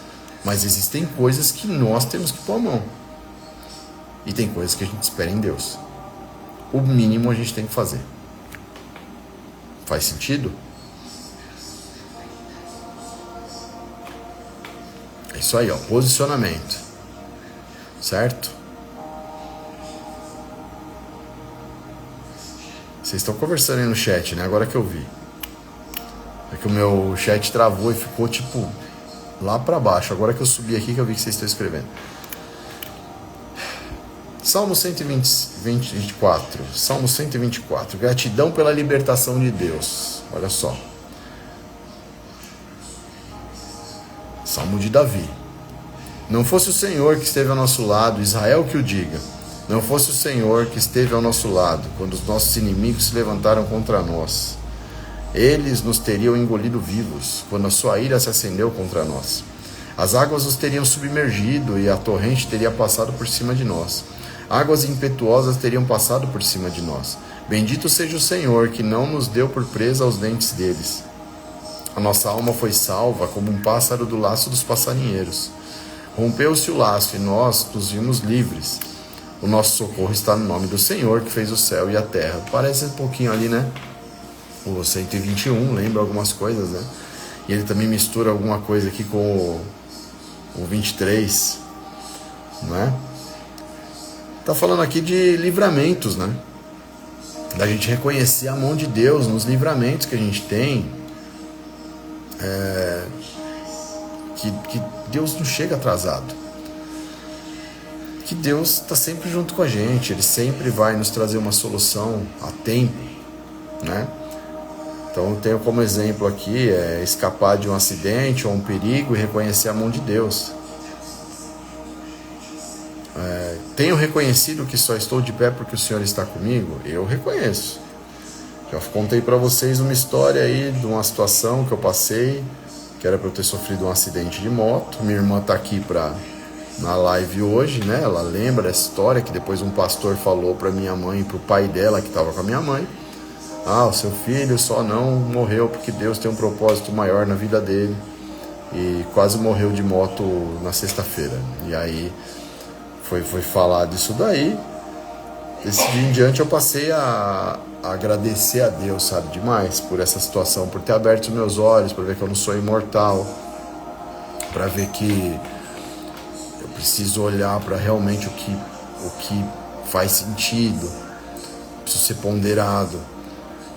Mas existem coisas que nós temos que pôr a mão. E tem coisas que a gente espera em Deus. O mínimo a gente tem que fazer. Faz sentido? É isso aí, ó, posicionamento, certo? Vocês estão conversando aí no chat, né? Agora que eu vi. É que o meu chat travou e ficou tipo lá pra baixo. Agora que eu subi aqui que eu vi que vocês estão escrevendo. Salmo 124. Salmo 124. Gratidão pela libertação de Deus. Olha só. Salmo de Davi. Não fosse o Senhor que esteve ao nosso lado, Israel que o diga. Não fosse o Senhor que esteve ao nosso lado, quando os nossos inimigos se levantaram contra nós. Eles nos teriam engolido vivos, quando a sua ira se acendeu contra nós. As águas nos teriam submergido e a torrente teria passado por cima de nós. Águas impetuosas teriam passado por cima de nós. Bendito seja o Senhor, que não nos deu por presa aos dentes deles. A nossa alma foi salva como um pássaro do laço dos passarinheiros. Rompeu-se o laço e nós nos vimos livres. O nosso socorro está no nome do Senhor, que fez o céu e a terra. Parece um pouquinho ali, né? O 121, lembra algumas coisas, né? E ele também mistura alguma coisa aqui com o 23, não é? Tá falando aqui de livramentos, né? Da gente reconhecer a mão de Deus nos livramentos que a gente tem. Que Deus não chega atrasado. Que Deus está sempre junto com a gente. Ele sempre vai nos trazer uma solução a tempo, né? Então eu tenho como exemplo aqui escapar de um acidente ou um perigo e reconhecer a mão de Deus. Tenho reconhecido que só estou de pé porque o Senhor está comigo? Eu reconheço. Já contei para vocês uma história aí de uma situação que eu passei, que era para eu ter sofrido um acidente de moto. Minha irmã está aqui na live hoje, né? Ela lembra dessa história que depois um pastor falou para minha mãe e para o pai dela que estava com a minha mãe. O seu filho só não morreu porque Deus tem um propósito maior na vida dele. E quase morreu de moto na sexta-feira. E aí foi falar disso daí. Desse dia em diante eu passei a agradecer a Deus, sabe, demais por essa situação, por ter aberto os meus olhos, para ver que eu não sou imortal, para ver que eu preciso olhar para realmente o que faz sentido, preciso ser ponderado.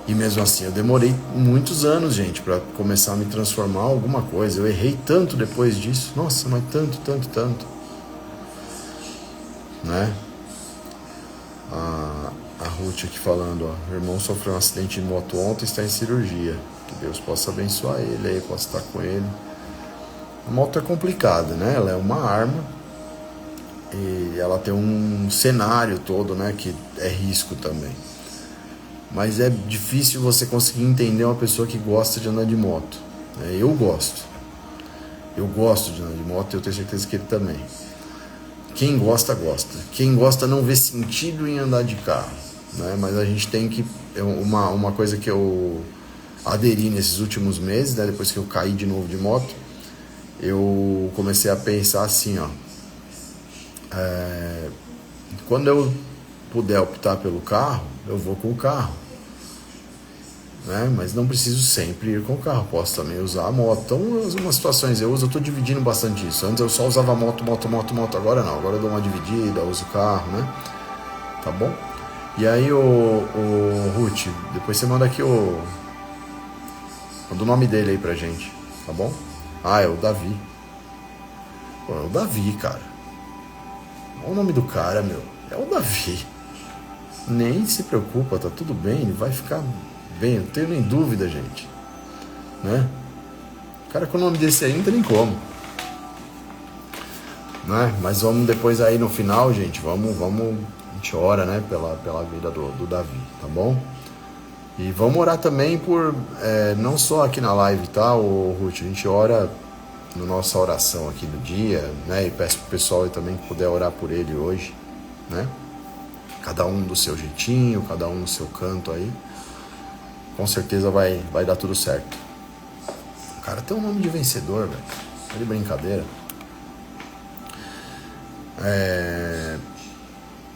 E mesmo assim eu demorei muitos anos, gente, para começar a me transformar em alguma coisa. Eu errei tanto depois disso, nossa, mas tanto, né? A Ruth aqui falando, ó, o irmão sofreu um acidente de moto ontem, está em cirurgia. Que Deus possa abençoar ele aí, possa estar com ele. A moto é complicada, né? Ela é uma arma e ela tem um cenário todo, né? Que é risco também. Mas é difícil você conseguir entender uma pessoa que gosta de andar de moto. Eu gosto de andar de moto e eu tenho certeza que ele também. Quem gosta, gosta. Quem gosta não vê sentido em andar de carro, né? Mas a gente tem que... Uma coisa que eu aderi nesses últimos meses, né? Depois que eu caí de novo de moto, eu comecei a pensar assim, ó. Quando eu puder optar pelo carro, eu vou com o carro, né? Mas não preciso sempre ir com o carro, posso também usar a moto. Então, algumas situações eu estou dividindo bastante isso. Antes eu só usava moto, agora não, agora eu dou uma dividida, uso o carro, né? Tá bom? E aí, o Ruth, depois você manda aqui manda o nome dele aí pra gente, tá bom? É o Davi. Pô, é o Davi, cara. Olha o nome do cara, meu. É o Davi. Nem se preocupa, tá tudo bem, ele vai ficar bem, não tenho nem dúvida, gente, né? O cara com o nome desse aí não tem nem como, né? Mas vamos depois aí no final, gente, vamos a gente ora, né, pela vida do Davi, tá bom? E vamos orar também por, não só aqui na live, tá, Ruth? A gente ora na nossa oração aqui do dia, né? E peço pro pessoal aí também que puder orar por ele hoje, né? Cada um do seu jeitinho, cada um no seu canto aí. Com certeza vai dar tudo certo. O cara tem um nome de vencedor, velho. Tá de brincadeira.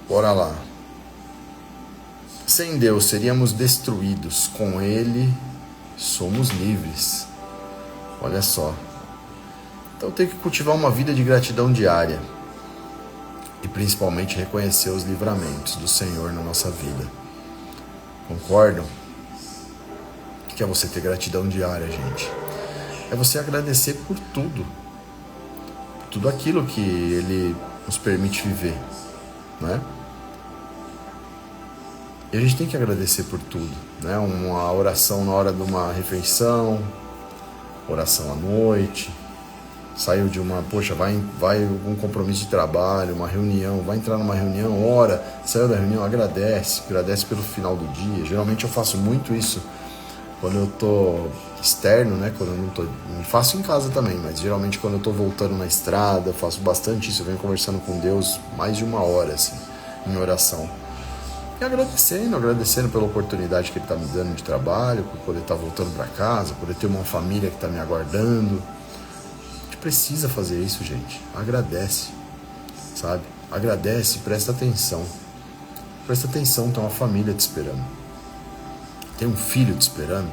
Bora lá. Sem Deus seríamos destruídos. Com Ele somos livres. Olha só. Então tem que cultivar uma vida de gratidão diária. E principalmente reconhecer os livramentos do Senhor na nossa vida. Concordam? O que é você ter gratidão diária, gente? É você agradecer por tudo. Por tudo aquilo que Ele nos permite viver, né? E a gente tem que agradecer por tudo, né? Uma oração na hora de uma refeição, oração à noite. Saiu de uma, vai algum compromisso de trabalho, uma reunião, vai entrar numa reunião, ora, saiu da reunião, agradece pelo final do dia. Geralmente eu faço muito isso quando eu tô externo, né? Quando eu não tô, faço em casa também, mas geralmente quando eu tô voltando na estrada, eu faço bastante isso. Eu venho conversando com Deus mais de 1 hora, assim, em oração. E agradecendo pela oportunidade que ele está me dando de trabalho, por poder estar voltando para casa, por poder ter uma família que está me aguardando. A gente precisa fazer isso, gente. Agradece, sabe? Agradece, presta atenção. Presta atenção, tem uma família te esperando. Tem um filho te esperando.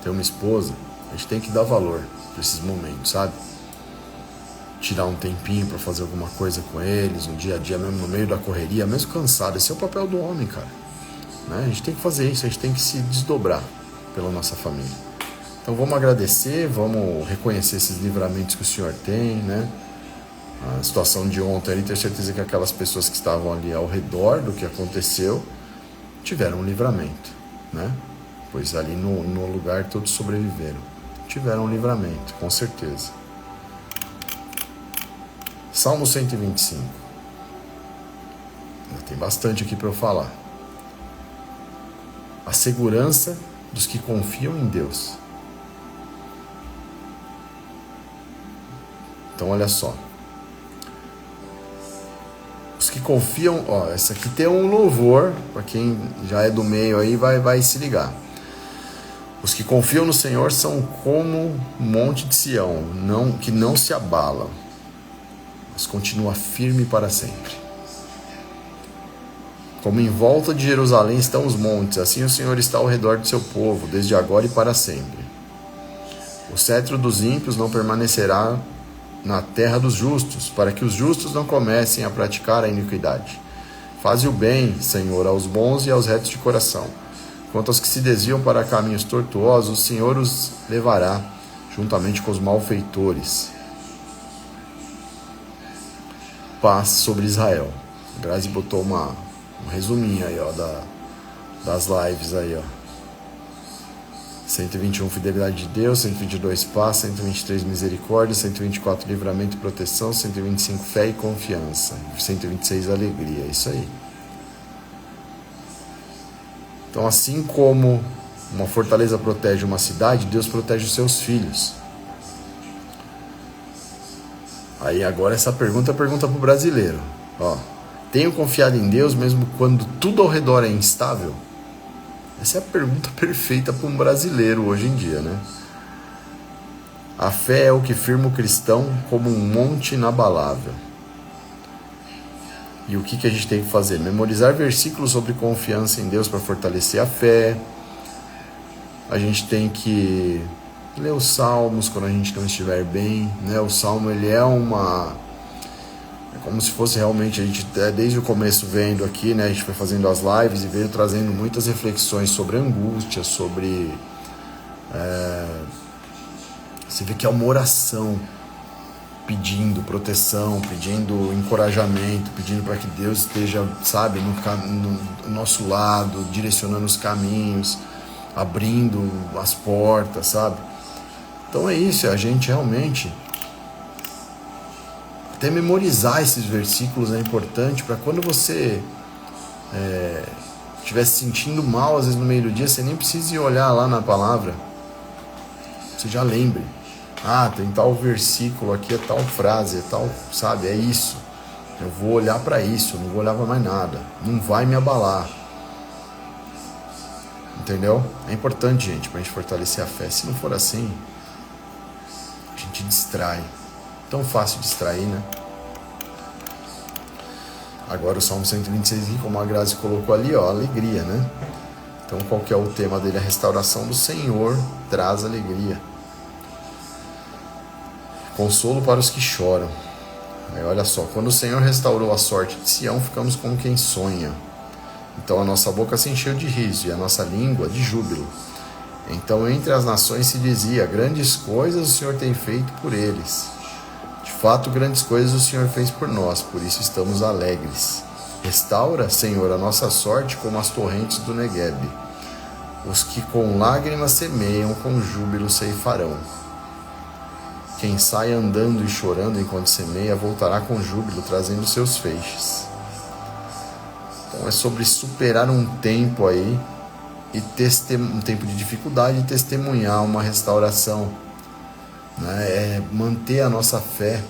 Tem uma esposa. A gente tem que dar valor para esses momentos, sabe? Tirar um tempinho para fazer alguma coisa com eles, no dia a dia, mesmo no meio da correria, mesmo cansado. Esse é o papel do homem, cara. Né? A gente tem que fazer isso, a gente tem que se desdobrar pela nossa família. Então vamos agradecer, vamos reconhecer esses livramentos que o Senhor tem, né? A situação de ontem, ali, tenho certeza que aquelas pessoas que estavam ali ao redor do que aconteceu tiveram um livramento, né? Pois ali no lugar todos sobreviveram. Tiveram um livramento, com certeza. Salmo 125. Tem bastante aqui para eu falar. A segurança dos que confiam em Deus. Então olha só. Os que confiam, ó, essa aqui tem um louvor, para quem já é do meio aí vai se ligar. Os que confiam no Senhor são como o monte de Sião, que não se abalam, mas continua firme para sempre. Como em volta de Jerusalém estão os montes, assim o Senhor está ao redor do seu povo, desde agora e para sempre. O cetro dos ímpios não permanecerá na terra dos justos, para que os justos não comecem a praticar a iniquidade. Faze o bem, Senhor, aos bons e aos retos de coração. Quanto aos que se desviam para caminhos tortuosos, o Senhor os levará, juntamente com os malfeitores. Paz sobre Israel. A Grazi botou um resuminho aí, ó, das lives aí, ó. 121, fidelidade de Deus. 122, paz. 123, misericórdia. 124, livramento e proteção. 125, fé e confiança. 126, alegria. É isso aí. Então, assim como uma fortaleza protege uma cidade, Deus protege os seus filhos. Aí agora essa pergunta é pergunta para o brasileiro. Ó, tenho confiado em Deus mesmo quando tudo ao redor é instável? Essa é a pergunta perfeita para um brasileiro hoje em dia, né? A fé é o que firma o cristão como um monte inabalável. E o que a gente tem que fazer? Memorizar versículos sobre confiança em Deus para fortalecer a fé. A gente tem que ler os salmos quando a gente não estiver bem, né? O salmo, ele é como se fosse realmente, a gente desde o começo vendo aqui, né? A gente foi fazendo as lives e veio trazendo muitas reflexões sobre angústia, sobre... Você vê que é uma oração pedindo proteção, pedindo encorajamento, pedindo para que Deus esteja, sabe, no nosso lado, direcionando os caminhos, abrindo as portas, sabe? Então é isso, a gente realmente até memorizar esses versículos é importante para quando você estiver se sentindo mal, às vezes no meio do dia, você nem precisa ir olhar lá na palavra, você já lembre. Ah, tem tal versículo aqui, é tal frase, é tal, sabe, é isso. Eu vou olhar para isso, não vou olhar para mais nada. Não vai me abalar. Entendeu? É importante, gente, pra gente fortalecer a fé. Se não for assim, a gente distrai. Tão fácil distrair, né? Agora o Salmo 126, como a Grazi colocou ali, ó, alegria, né? Então qual que é o tema dele? A restauração do Senhor traz alegria. Consolo para os que choram. Aí olha só, quando o Senhor restaurou a sorte de Sião, ficamos como quem sonha. Então a nossa boca se encheu de riso e a nossa língua de júbilo. Então entre as nações se dizia, grandes coisas o Senhor tem feito por eles. De fato, grandes coisas o Senhor fez por nós, por isso estamos alegres. Restaura, Senhor, a nossa sorte como as torrentes do Negueb. Os que com lágrimas semeiam, com júbilo ceifarão. Quem sai andando e chorando enquanto semeia, voltará com júbilo, trazendo seus feixes. Então é sobre superar um tempo aí, um tempo de dificuldade, e testemunhar uma restauração, né? É manter a nossa fé,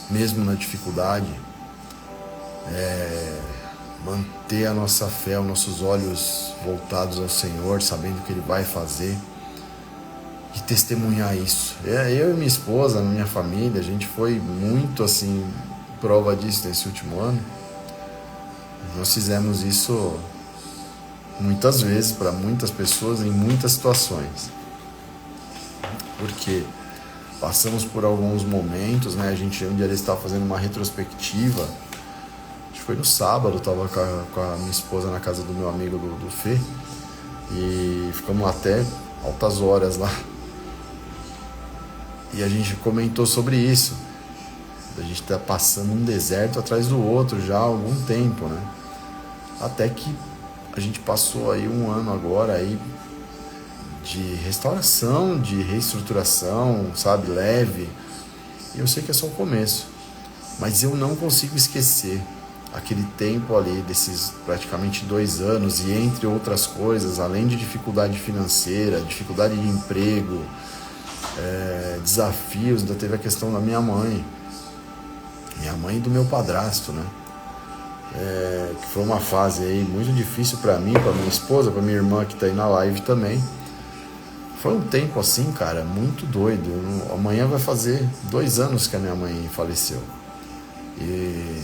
mesmo na dificuldade, manter a nossa fé, os nossos olhos voltados ao Senhor, sabendo o que Ele vai fazer, e testemunhar isso. Eu e minha esposa, minha família, a gente foi muito assim, prova disso nesse último ano. Nós fizemos isso muitas vezes para muitas pessoas em muitas situações, porque passamos por alguns momentos, né? A gente um dia estava fazendo uma retrospectiva, acho que foi no sábado, estava com a minha esposa na casa do meu amigo do Fê, e ficamos lá até altas horas lá, e a gente comentou sobre isso. A gente está passando um deserto atrás do outro já há algum tempo, né? Até que a gente passou aí um ano agora aí de restauração, de reestruturação, sabe, leve. E eu sei que é só o começo, mas eu não consigo esquecer aquele tempo ali, desses praticamente 2 anos, e entre outras coisas, além de dificuldade financeira, dificuldade de emprego, desafios, ainda teve a questão da minha mãe e do meu padrasto, né? Que foi uma fase aí muito difícil para mim, para minha esposa, para minha irmã que tá aí na live também. Foi um tempo assim, cara, muito doido. Amanhã vai fazer 2 anos que a minha mãe faleceu. E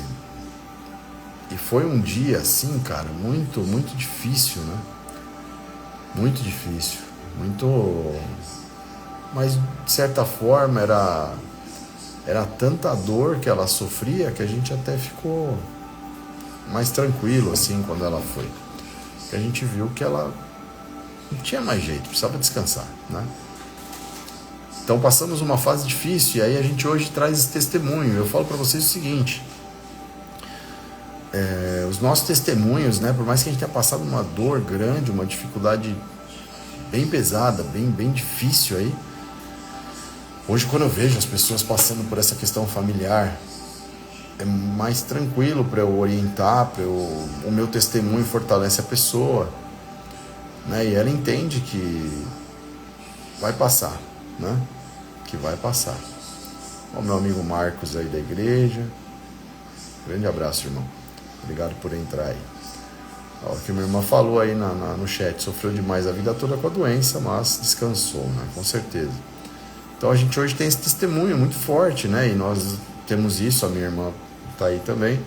foi um dia assim, cara, muito, muito difícil, né? Muito difícil. Mas de certa forma era tanta dor que ela sofria que a gente até ficou mais tranquilo assim quando ela foi. Porque a gente viu que ela não tinha mais jeito, precisava descansar, né? Então passamos uma fase difícil e aí a gente hoje traz esse testemunho. Eu falo para vocês o seguinte: os nossos testemunhos, né, por mais que a gente tenha passado uma dor grande, uma dificuldade bem pesada, bem difícil aí, hoje quando eu vejo as pessoas passando por essa questão familiar, é mais tranquilo para eu orientar, o meu testemunho fortalece a pessoa, né? E ela entende que vai passar, né? Que vai passar. O meu amigo Marcos aí da igreja, grande abraço, irmão, obrigado por entrar aí. O que minha irmã falou aí no chat, sofreu demais a vida toda com a doença, mas descansou, né? Com certeza. Então a gente hoje tem esse testemunho muito forte, né? E nós temos isso, a minha irmã está aí também.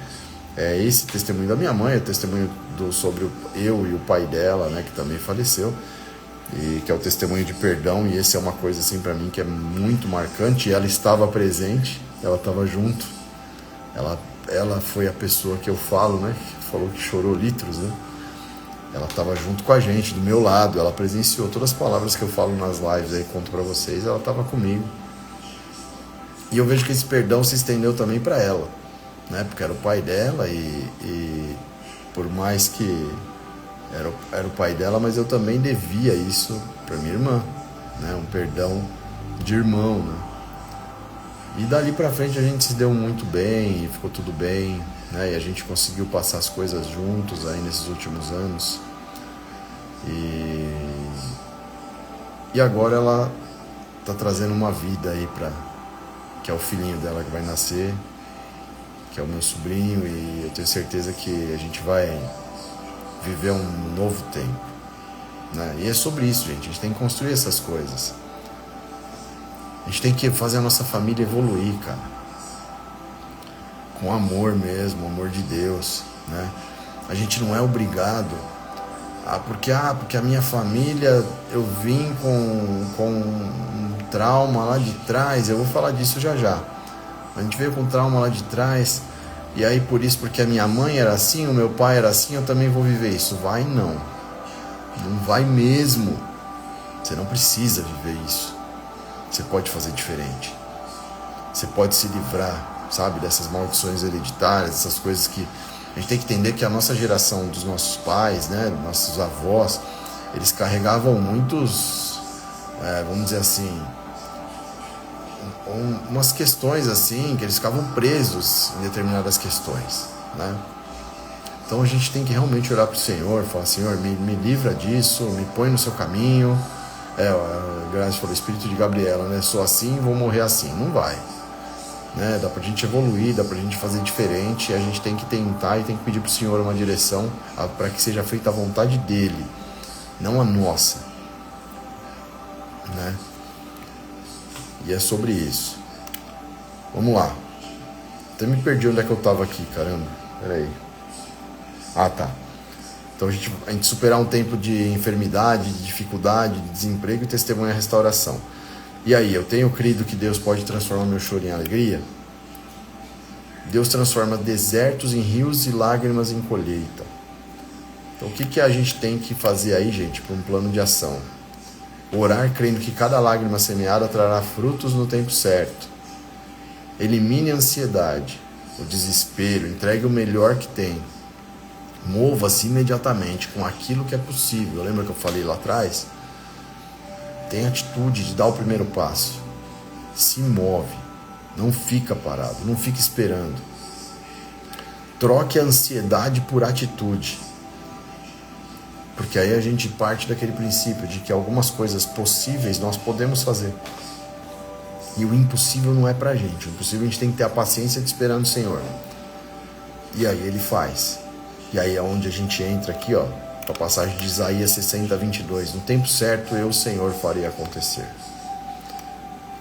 Esse testemunho da minha mãe, o testemunho sobre eu e o pai dela, né? Que também faleceu. E que é o testemunho de perdão. E esse é uma coisa assim para mim que é muito marcante. E ela estava presente, ela estava junto. Ela foi a pessoa que eu falo, né? Que falou que chorou litros, né? Ela estava junto com a gente, do meu lado. Ela presenciou todas as palavras que eu falo nas lives aí, conto para vocês. Ela estava comigo. E eu vejo que esse perdão se estendeu também para ela, né? Porque era o pai dela e por mais que era o pai dela, mas eu também devia isso para minha irmã, né? Um perdão de irmão, né? E dali para frente a gente se deu muito bem, e ficou tudo bem, né? E a gente conseguiu passar as coisas juntos aí nesses últimos anos. E agora ela tá trazendo uma vida aí que é o filhinho dela que vai nascer, que é o meu sobrinho, e eu tenho certeza que a gente vai viver um novo tempo, né? E é sobre isso, gente. A gente tem que construir essas coisas. A gente tem que fazer a nossa família evoluir, cara, com amor mesmo, amor de Deus, né? A gente não é obrigado porque a minha família, eu vim com um trauma lá de trás. Eu vou falar disso já. A gente veio com trauma lá de trás, e aí por isso, porque a minha mãe era assim, o meu pai era assim, eu também vou viver isso. Não vai mesmo. Você não precisa viver isso. Você pode fazer diferente. Você pode se livrar, sabe, dessas maldições hereditárias, essas coisas que a gente tem que entender que a nossa geração, dos nossos pais, né, nossos avós, eles carregavam muitos, vamos dizer assim, umas questões assim, que eles ficavam presos em determinadas questões, né? Então a gente tem que realmente orar para o Senhor, falar: Senhor, me livra disso, me põe no seu caminho. A Graça falou, espírito de Gabriela, né? Sou assim, vou morrer assim. Não vai. né? Dá pra gente evoluir, dá pra gente fazer diferente, e a gente tem que tentar e tem que pedir pro Senhor uma direção para que seja feita a vontade dele, não a nossa, né? E é sobre isso. Vamos lá. Até me perdi onde é que eu tava aqui, caramba. Pera aí. Ah, tá. Então a gente superar um tempo de enfermidade, de dificuldade, de desemprego e testemunhar a restauração. E aí, eu tenho crido que Deus pode transformar meu choro em alegria? Deus transforma desertos em rios e lágrimas em colheita. Então o que a gente tem que fazer aí, gente, para um plano de ação? Orar crendo que cada lágrima semeada trará frutos no tempo certo. Elimine a ansiedade, o desespero, entregue o melhor que tem. Mova-se imediatamente com aquilo que é possível. Lembra que eu falei lá atrás? Tem atitude de dar o primeiro passo. Se move. Não fica parado. Não fica esperando. Troque a ansiedade por atitude. Porque aí a gente parte daquele princípio de que algumas coisas possíveis nós podemos fazer. E o impossível não é pra gente. O impossível a gente tem que ter a paciência de esperar no Senhor. E aí ele faz. E aí é onde a gente entra aqui, ó, a passagem de Isaías 60, 22. No tempo certo eu, o Senhor, farei acontecer.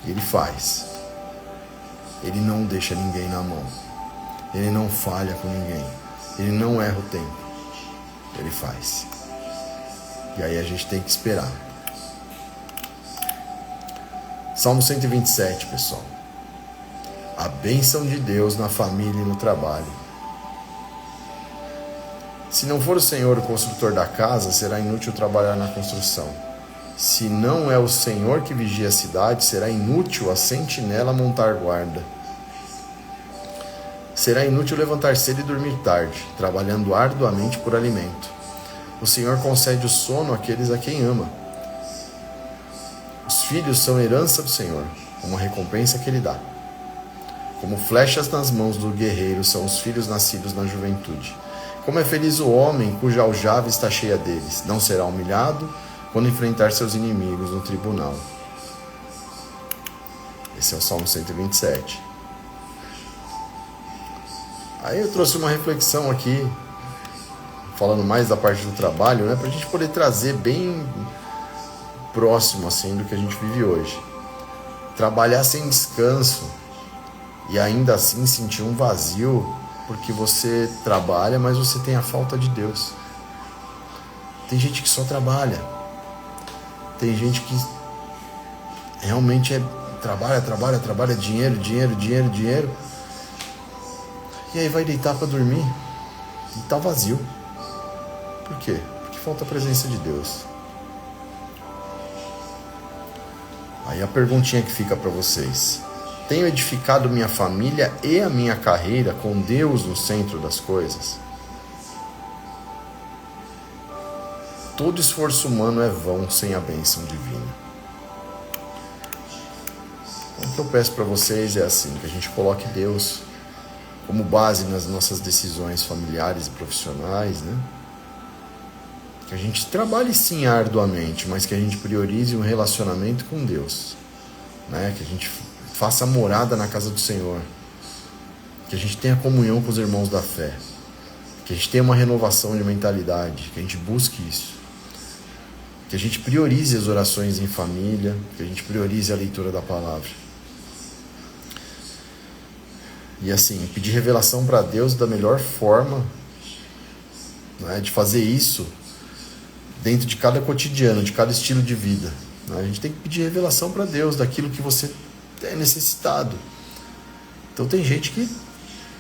E ele faz. Ele não deixa ninguém na mão. Ele não falha com ninguém. Ele não erra o tempo. Ele faz. E aí a gente tem que esperar. Salmo 127, pessoal. A bênção de Deus na família e no trabalho. Se não for o Senhor o construtor da casa, será inútil trabalhar na construção. Se não é o Senhor que vigia a cidade, será inútil a sentinela montar guarda. Será inútil levantar cedo e dormir tarde, trabalhando arduamente por alimento. O Senhor concede o sono àqueles a quem ama. Os filhos são herança do Senhor, uma recompensa que Ele dá. Como flechas nas mãos do guerreiro são os filhos nascidos na juventude. Como é feliz o homem cuja aljava está cheia deles. Não será humilhado quando enfrentar seus inimigos no tribunal. Esse é o Salmo 127. Aí eu trouxe uma reflexão aqui, falando mais da parte do trabalho, né, para a gente poder trazer bem próximo assim do que a gente vive hoje. Trabalhar sem descanso e ainda assim sentir um vazio, porque você trabalha, mas você tem a falta de Deus. Tem gente que só trabalha. Tem gente que realmente trabalha, dinheiro. E aí vai deitar para dormir e tá vazio. Por quê? Porque falta a presença de Deus. Aí a perguntinha que fica para vocês. Tenho edificado minha família e a minha carreira com Deus no centro das coisas? Todo esforço humano é vão sem a bênção divina. Então, o que eu peço para vocês é assim, que a gente coloque Deus como base nas nossas decisões familiares e profissionais, né? Que a gente trabalhe sim arduamente, mas que a gente priorize um relacionamento com Deus, né? Que a gente faça morada na casa do Senhor, que a gente tenha comunhão com os irmãos da fé, que a gente tenha uma renovação de mentalidade, que a gente busque isso, que a gente priorize as orações em família, que a gente priorize a leitura da palavra. E assim, pedir revelação para Deus da melhor forma, né, de fazer isso dentro de cada cotidiano, de cada estilo de vida. Né? A gente tem que pedir revelação para Deus daquilo que você é necessitado. Então tem gente que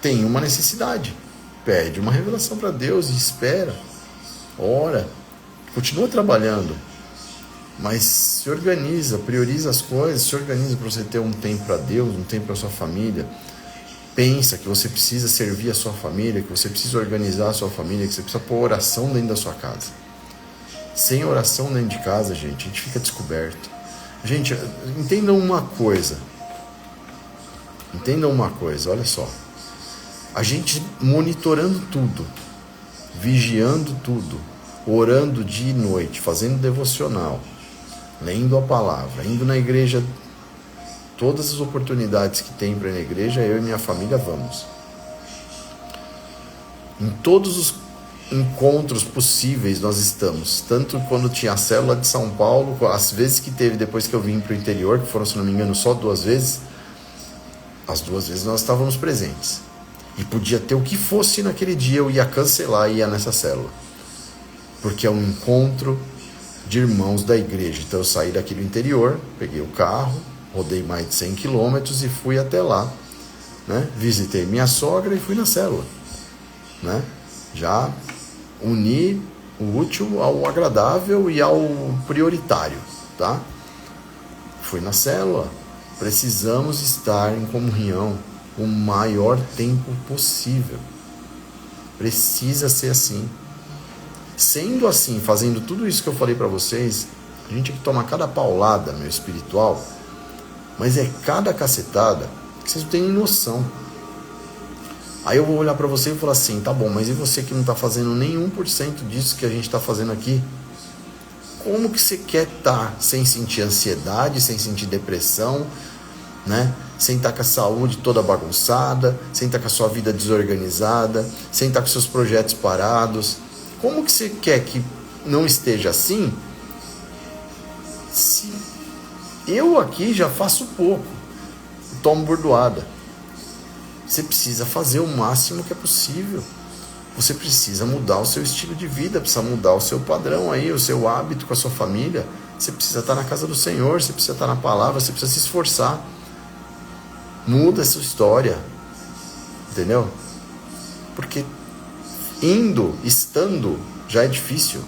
tem uma necessidade, pede uma revelação para Deus e espera, ora, continua trabalhando, mas se organiza, prioriza as coisas, se organiza para você ter um tempo para Deus, um tempo para sua família. Pensa que você precisa servir a sua família, que você precisa organizar a sua família, que você precisa pôr oração dentro da sua casa. Sem oração dentro de casa, gente, a gente fica descoberto. Gente, entendam uma coisa, olha só. A gente monitorando tudo, vigiando tudo, orando dia e noite, fazendo devocional, lendo a palavra, indo na igreja Todas as oportunidades que tem para ir na igreja, eu e minha família vamos. Em todos os encontros possíveis nós estamos. Tanto quando tinha a célula de São Paulo, as vezes que teve depois que eu vim para o interior, que foram, se não me engano, só 2 vezes, as 2 vezes nós estávamos presentes. E podia ter o que fosse naquele dia, eu ia cancelar e ia nessa célula. Porque é um encontro de irmãos da igreja. Então eu saí daqui do interior, peguei o carro, rodei mais de 100 quilômetros e fui até lá, né? Visitei minha sogra e fui na célula, né? Já uni o útil ao agradável e ao prioritário, tá? Fui na célula. Precisamos estar em comunhão o maior tempo possível. Precisa ser assim. Sendo assim, fazendo tudo isso que eu falei para vocês, a gente tem que tomar cada paulada, meu espiritual, mas é cada cacetada que vocês não têm noção. Aí eu vou olhar para você e falar assim, tá bom, mas e você que não está fazendo nem 1% disso que a gente está fazendo aqui? Como que você quer estar sem sentir ansiedade, sem sentir depressão, né? Sem estar com a saúde toda bagunçada, sem estar com a sua vida desorganizada, sem estar com seus projetos parados? Como que você quer que não esteja assim? Se eu aqui já faço pouco, tomo bordoada. Você precisa fazer o máximo que é possível. Você precisa mudar o seu estilo de vida, precisa mudar o seu padrão aí, o seu hábito com a sua família. Você precisa estar na casa do Senhor, você precisa estar na palavra, você precisa se esforçar. Muda a sua história, entendeu? Porque estando, já é difícil.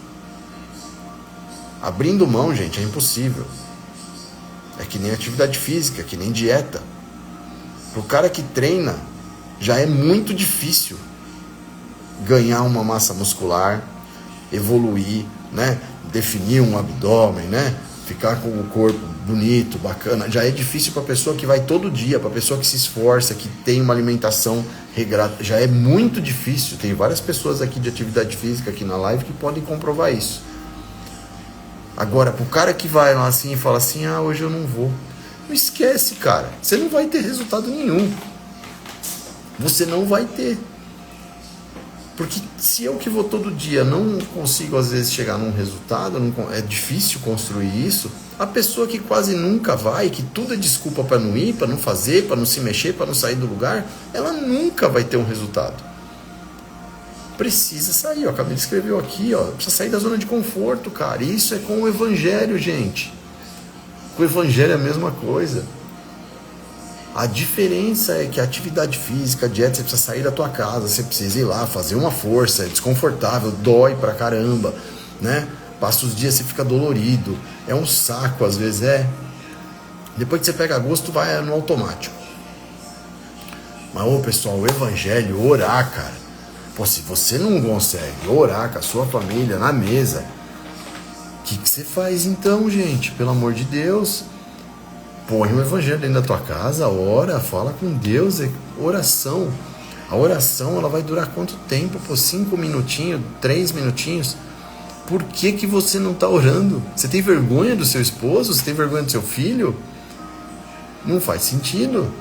Abrindo mão, gente, é impossível. É que nem atividade física, que nem dieta. Para o cara que treina, já é muito difícil ganhar uma massa muscular, evoluir, né? Definir um abdômen, né? Ficar com o corpo bonito, bacana. Já é difícil para a pessoa que vai todo dia, para a pessoa que se esforça, que tem uma alimentação regrada. Já é muito difícil. Tem várias pessoas aqui de atividade física aqui na live que podem comprovar isso. Agora, para o cara que vai lá assim e fala assim, hoje eu não vou. Não esquece, cara. Você não vai ter resultado nenhum. Você não vai ter. Porque se eu que vou todo dia não consigo às vezes chegar num resultado, é difícil construir isso, a pessoa que quase nunca vai, que tudo é desculpa para não ir, para não fazer, para não se mexer, para não sair do lugar, ela nunca vai ter um resultado. Precisa sair, ó, acabei de escrever aqui, ó, precisa sair da zona de conforto, cara. E isso é com o evangelho, gente. Com o evangelho é a mesma coisa. A diferença é que a atividade física, a dieta, você precisa sair da tua casa, você precisa ir lá, fazer uma força, é desconfortável, dói pra caramba, né? Passa os dias, você fica dolorido, é um saco, às vezes é. Depois que você pega gosto, vai no automático. Mas, pessoal, o evangelho, orar, cara. Pô, se você não consegue orar com a sua família na mesa, o que você faz então, gente? Pelo amor de Deus. Põe o evangelho dentro da tua casa, ora, fala com Deus, é oração. A oração, ela vai durar quanto tempo? 5 minutinhos, 3 minutinhos? Por que você não está orando? Você tem vergonha do seu esposo? Você tem vergonha do seu filho? Não faz sentido.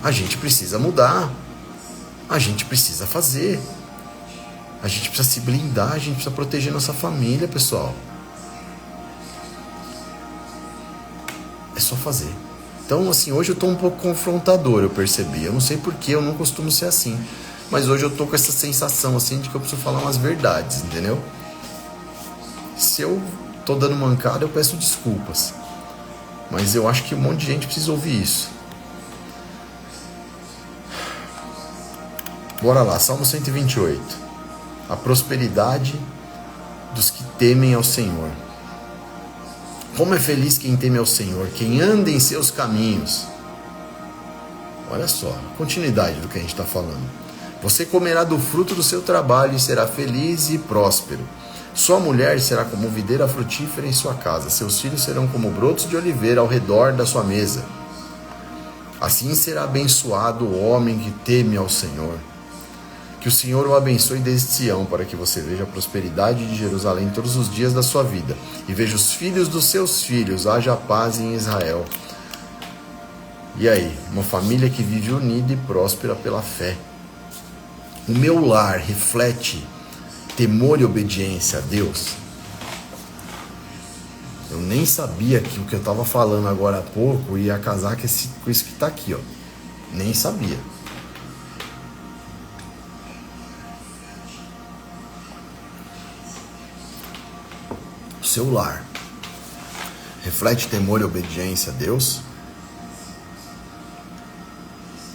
A gente precisa mudar. A gente precisa fazer. A gente precisa se blindar, a gente precisa proteger nossa família, pessoal. É só fazer. Então, assim, hoje eu tô um pouco confrontador, eu percebi. Eu não sei porquê, eu não costumo ser assim. Mas hoje eu tô com essa sensação, assim, de que eu preciso falar umas verdades, entendeu? Se eu tô dando mancada, eu peço desculpas. Mas eu acho que um monte de gente precisa ouvir isso. Bora lá, Salmo 128. A prosperidade dos que temem ao Senhor. Como é feliz quem teme ao Senhor, quem anda em seus caminhos. Olha só, continuidade do que a gente está falando. Você comerá do fruto do seu trabalho e será feliz e próspero. Sua mulher será como videira frutífera em sua casa. Seus filhos serão como brotos de oliveira ao redor da sua mesa. Assim será abençoado o homem que teme ao Senhor. Que o Senhor o abençoe desde Sião, para que você veja a prosperidade de Jerusalém todos os dias da sua vida, e veja os filhos dos seus filhos, haja paz em Israel. E aí? Uma família que vive unida e próspera pela fé. O meu lar reflete temor e obediência a Deus? Eu nem sabia que o que eu estava falando agora há pouco ia casar com isso que está aqui, ó. Nem sabia. O seu lar reflete temor e obediência a Deus?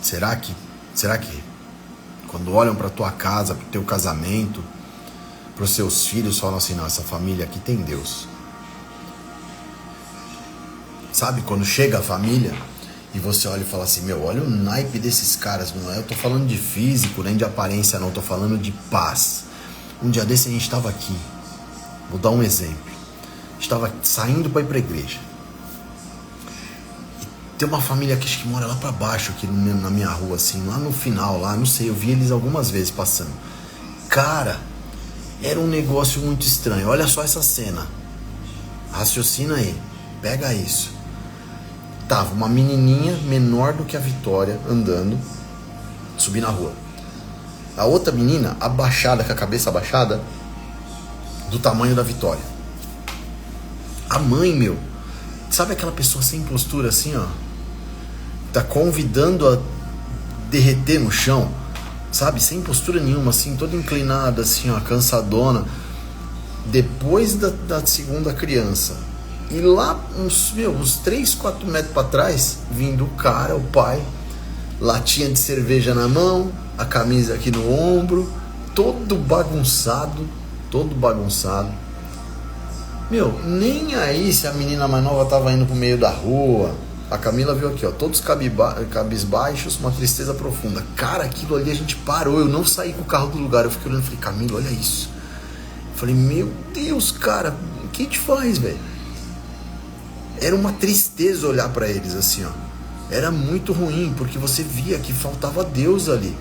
Será que quando olham para tua casa, para o teu casamento, para os seus filhos, falam assim, não, essa família aqui tem Deus? Sabe, quando chega a família e você olha e fala assim, meu, olha o naipe desses caras, não é? Eu tô falando de físico, nem de aparência não, tô falando de paz. Um dia desse a gente estava aqui, vou dar um exemplo, estava saindo para ir para a igreja. Tem uma família que mora lá pra baixo, aqui na minha rua, assim, lá no final, lá, não sei, eu vi eles algumas vezes passando. Cara, era um negócio muito estranho. Olha só essa cena. Raciocina aí, pega isso. Tava uma menininha menor do que a Vitória andando, subi na rua. A outra menina, abaixada, com a cabeça abaixada, do tamanho da Vitória. A mãe, meu, sabe aquela pessoa sem postura assim, ó? Tá convidando a derreter no chão, sabe? Sem postura nenhuma, assim, toda inclinada, assim, ó, cansadona. Depois da segunda criança. E lá, uns 3, 4 metros pra trás, vindo o cara, o pai, latinha de cerveja na mão, a camisa aqui no ombro, todo bagunçado. Meu, nem aí se a menina mais nova tava indo pro meio da rua. A Camila viu aqui, ó, todos cabisbaixos, uma tristeza profunda. Cara, aquilo ali a gente parou, eu não saí com o carro do lugar. Eu fiquei olhando e falei, Camila, olha isso. Eu falei, meu Deus, cara, o que te faz, velho? Era uma tristeza olhar pra eles assim, ó. Era muito ruim, porque você via que faltava Deus ali.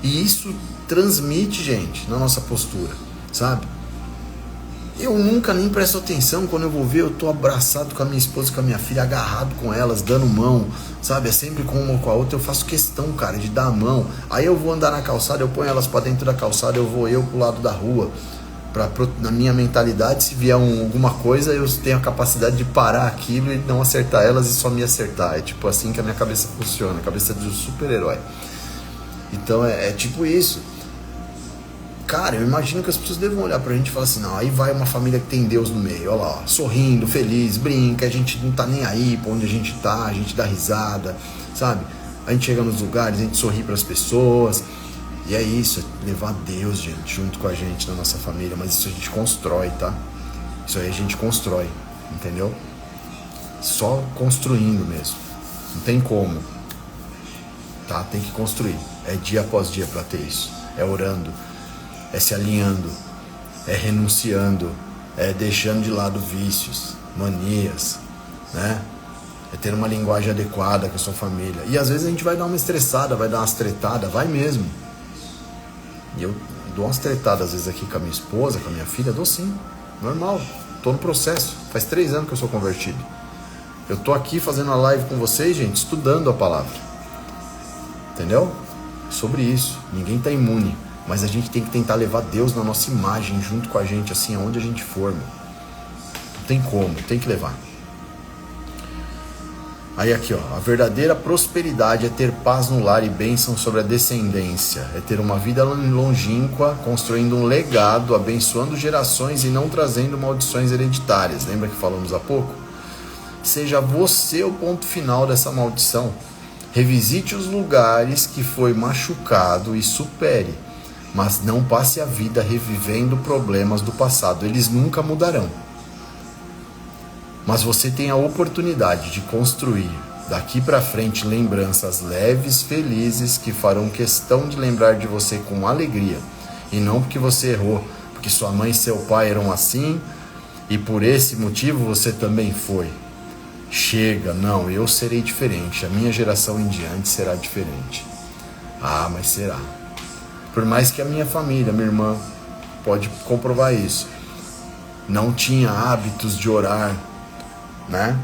E isso transmite, gente, na nossa postura, sabe? Eu nunca nem presto atenção, quando eu vou ver, eu tô abraçado com a minha esposa, com a minha filha, agarrado com elas, dando mão, sabe? É sempre com uma ou com a outra, eu faço questão, cara, de dar a mão. Aí eu vou andar na calçada, eu ponho elas pra dentro da calçada, eu vou pro lado da rua. Na minha mentalidade, se vier alguma coisa, eu tenho a capacidade de parar aquilo e não acertar elas e só me acertar. É tipo assim que a minha cabeça funciona, a cabeça de um super-herói. Então é tipo isso. Cara, eu imagino que as pessoas devam olhar pra gente e falar assim, não, aí vai uma família que tem Deus no meio, olha lá, ó, sorrindo, feliz, brinca, a gente não tá nem aí pra onde a gente tá, a gente dá risada, sabe? A gente chega nos lugares, a gente sorri pras pessoas, e é isso, é levar Deus, gente, junto com a gente na nossa família, mas isso a gente constrói, tá? Isso aí a gente constrói, entendeu? Só construindo mesmo, não tem como, tá? Tem que construir, é dia após dia pra ter isso, é orando, é se alinhando, é renunciando, é deixando de lado vícios, manias, né? É ter uma linguagem adequada com a sua família. E às vezes a gente vai dar uma estressada, vai dar umas tretadas, vai mesmo. E eu dou umas tretadas às vezes aqui com a minha esposa, com a minha filha, dou sim, normal, tô no processo. Faz 3 anos que eu sou convertido. Eu tô aqui fazendo a live com vocês, gente, estudando a palavra. Entendeu? Sobre isso, ninguém tá imune. Mas a gente tem que tentar levar Deus na nossa imagem, junto com a gente, assim, aonde a gente for, meu. Não tem como, tem que levar. Aí aqui, ó, a verdadeira prosperidade é ter paz no lar e bênção sobre a descendência. É ter uma vida longínqua, construindo um legado, abençoando gerações e não trazendo maldições hereditárias. Lembra que falamos há pouco? Seja você o ponto final dessa maldição. Revisite os lugares que foi machucado e supere. Mas não passe a vida revivendo problemas do passado, eles nunca mudarão. Mas você tem a oportunidade de construir, daqui para frente, lembranças leves, felizes, que farão questão de lembrar de você com alegria. E não porque você errou, porque sua mãe e seu pai eram assim, e por esse motivo você também foi. Chega, não, eu serei diferente, a minha geração em diante será diferente. Ah, mas será. Por mais que a minha família, minha irmã, pode comprovar isso, não tinha hábitos de orar, né?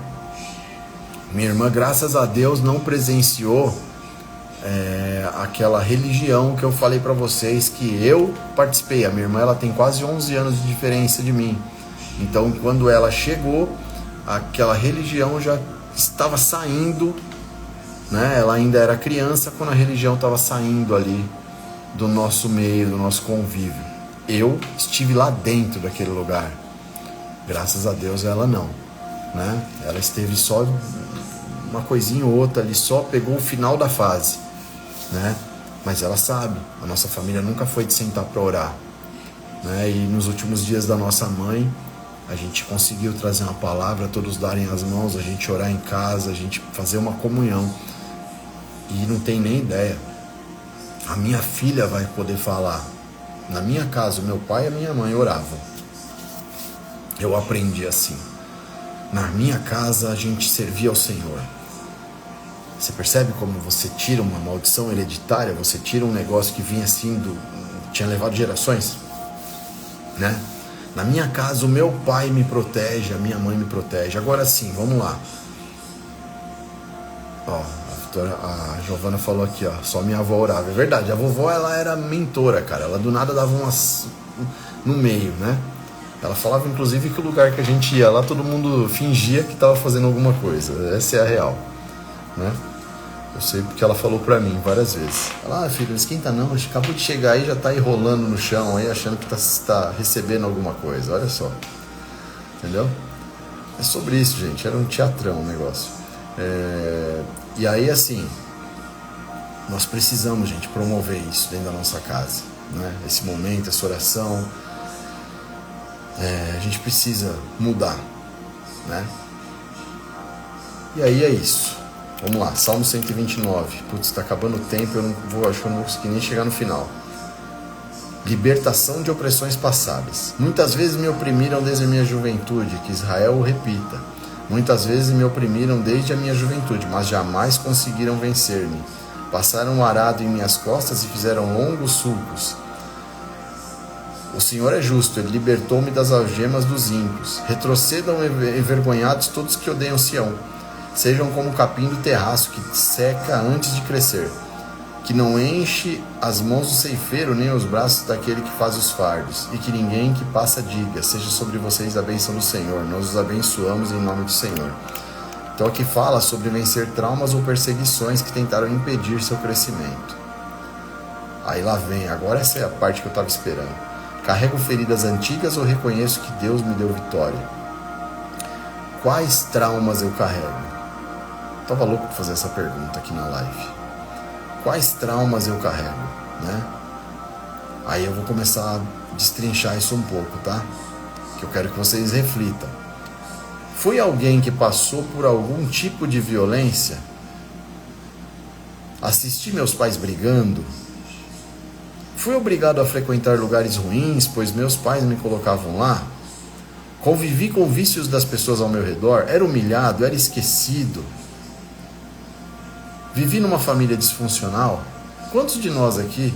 Minha irmã, graças a Deus, não presenciou aquela religião que eu falei para vocês que eu participei. A minha irmã, ela tem quase 11 anos de diferença de mim. Então, quando ela chegou, aquela religião já estava saindo, né? Ela ainda era criança quando a religião estava saindo ali do nosso meio, do nosso convívio. Eu estive lá dentro daquele lugar. Graças a Deus ela não, né? Ela esteve só uma coisinha ou outra ali, só pegou o final da fase, né? Mas ela sabe, a nossa família nunca foi de sentar para orar, né? E nos últimos dias da nossa mãe, a gente conseguiu trazer uma palavra, todos darem as mãos, a gente orar em casa, a gente fazer uma comunhão. E não tem nem ideia, a minha filha vai poder falar. Na minha casa, o meu pai e a minha mãe oravam. Eu aprendi assim. Na minha casa, a gente servia ao Senhor. Você percebe como você tira uma maldição hereditária? Você tira um negócio que vinha assim, tinha levado gerações, né? Na minha casa, o meu pai me protege, a minha mãe me protege. Agora sim, vamos lá. Ó, a Giovana falou aqui, ó, só minha avó orava. É verdade, a vovó, ela era mentora, cara. Ela do nada dava umas no meio, né? Ela falava, inclusive, que o lugar que a gente ia lá, todo mundo fingia que estava fazendo alguma coisa. Essa é a real, né? Eu sei porque ela falou pra mim várias vezes. Ela, filho, não esquenta não, acabou de chegar aí, já tá aí rolando no chão aí, achando que tá recebendo alguma coisa. Olha só, entendeu? É sobre isso, gente. Era um teatrão o negócio. E aí, assim, nós precisamos, gente, promover isso dentro da nossa casa, né? Esse momento, essa oração, a gente precisa mudar, né? E aí é isso. Vamos lá, Salmo 129. Putz, tá acabando o tempo, acho que eu não vou conseguir nem chegar no final. Libertação de opressões passadas. Muitas vezes me oprimiram desde a minha juventude, que Israel o repita. Muitas vezes me oprimiram desde a minha juventude, mas jamais conseguiram vencer-me. Passaram um arado em minhas costas e fizeram longos sulcos. O Senhor é justo, Ele libertou-me das algemas dos ímpios. Retrocedam envergonhados todos que odeiam Sião. Sejam como o capim do terraço que seca antes de crescer, que não enche as mãos do ceifeiro nem os braços daquele que faz os fardos, e que ninguém que passa diga, seja sobre vocês a bênção do Senhor. Nós os abençoamos em nome do Senhor. Então aqui fala sobre vencer traumas ou perseguições que tentaram impedir seu crescimento. Aí lá vem, agora essa é a parte que eu estava esperando. Carrego feridas antigas ou reconheço que Deus me deu vitória? Quais traumas eu carrego? Tava louco para fazer essa pergunta aqui na live. Quais traumas eu carrego, né? Aí eu vou começar a destrinchar isso um pouco, tá? Que eu quero que vocês reflitam. Fui alguém que passou por algum tipo de violência? Assisti meus pais brigando? Fui obrigado a frequentar lugares ruins, pois meus pais me colocavam lá? Convivi com vícios das pessoas ao meu redor? Era humilhado? Era esquecido? Vivi numa família disfuncional? Quantos de nós aqui,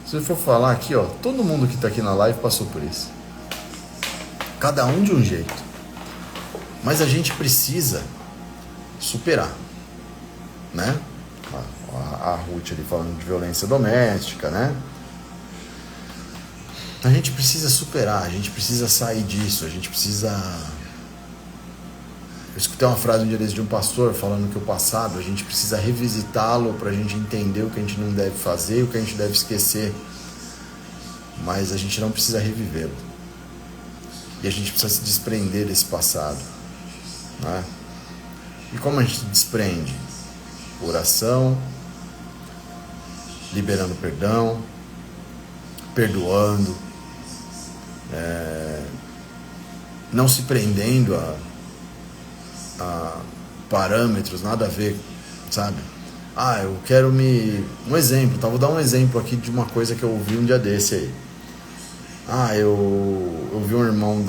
se eu for falar aqui, ó, todo mundo que está aqui na live passou por isso. Cada um de um jeito. Mas a gente precisa superar, né? A Ruth ali falando de violência doméstica, né? A gente precisa superar, a gente precisa sair disso, a gente precisa... Eu escutei uma frase um dia desse de um pastor falando que o passado, a gente precisa revisitá-lo para a gente entender o que a gente não deve fazer e o que a gente deve esquecer. Mas a gente não precisa revivê-lo. E a gente precisa se desprender desse passado, né? E como a gente se desprende? Oração, liberando perdão, perdoando, não se prendendo a parâmetros, nada a ver, sabe? Eu quero um exemplo, tá? Vou dar um exemplo aqui de uma coisa que eu ouvi um dia desse aí. Eu vi um irmão,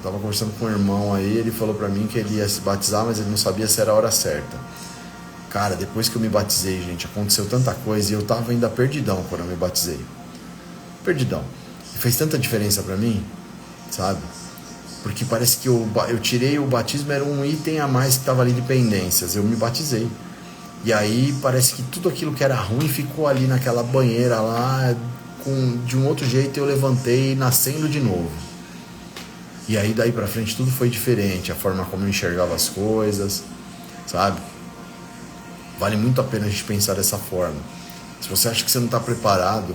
tava conversando com um irmão aí, ele falou pra mim que ele ia se batizar, mas ele não sabia se era a hora certa. Cara, depois que eu me batizei, gente, aconteceu tanta coisa e eu tava ainda perdidão quando eu me batizei. Perdidão. E fez tanta diferença pra mim, sabe? Porque parece que eu tirei o batismo, era um item a mais que estava ali de pendências. Eu me batizei. E aí parece que tudo aquilo que era ruim ficou ali naquela banheira lá, de um outro jeito eu levantei nascendo de novo. E aí daí pra frente tudo foi diferente, a forma como eu enxergava as coisas, sabe? Vale muito a pena a gente pensar dessa forma. Se você acha que você não está preparado,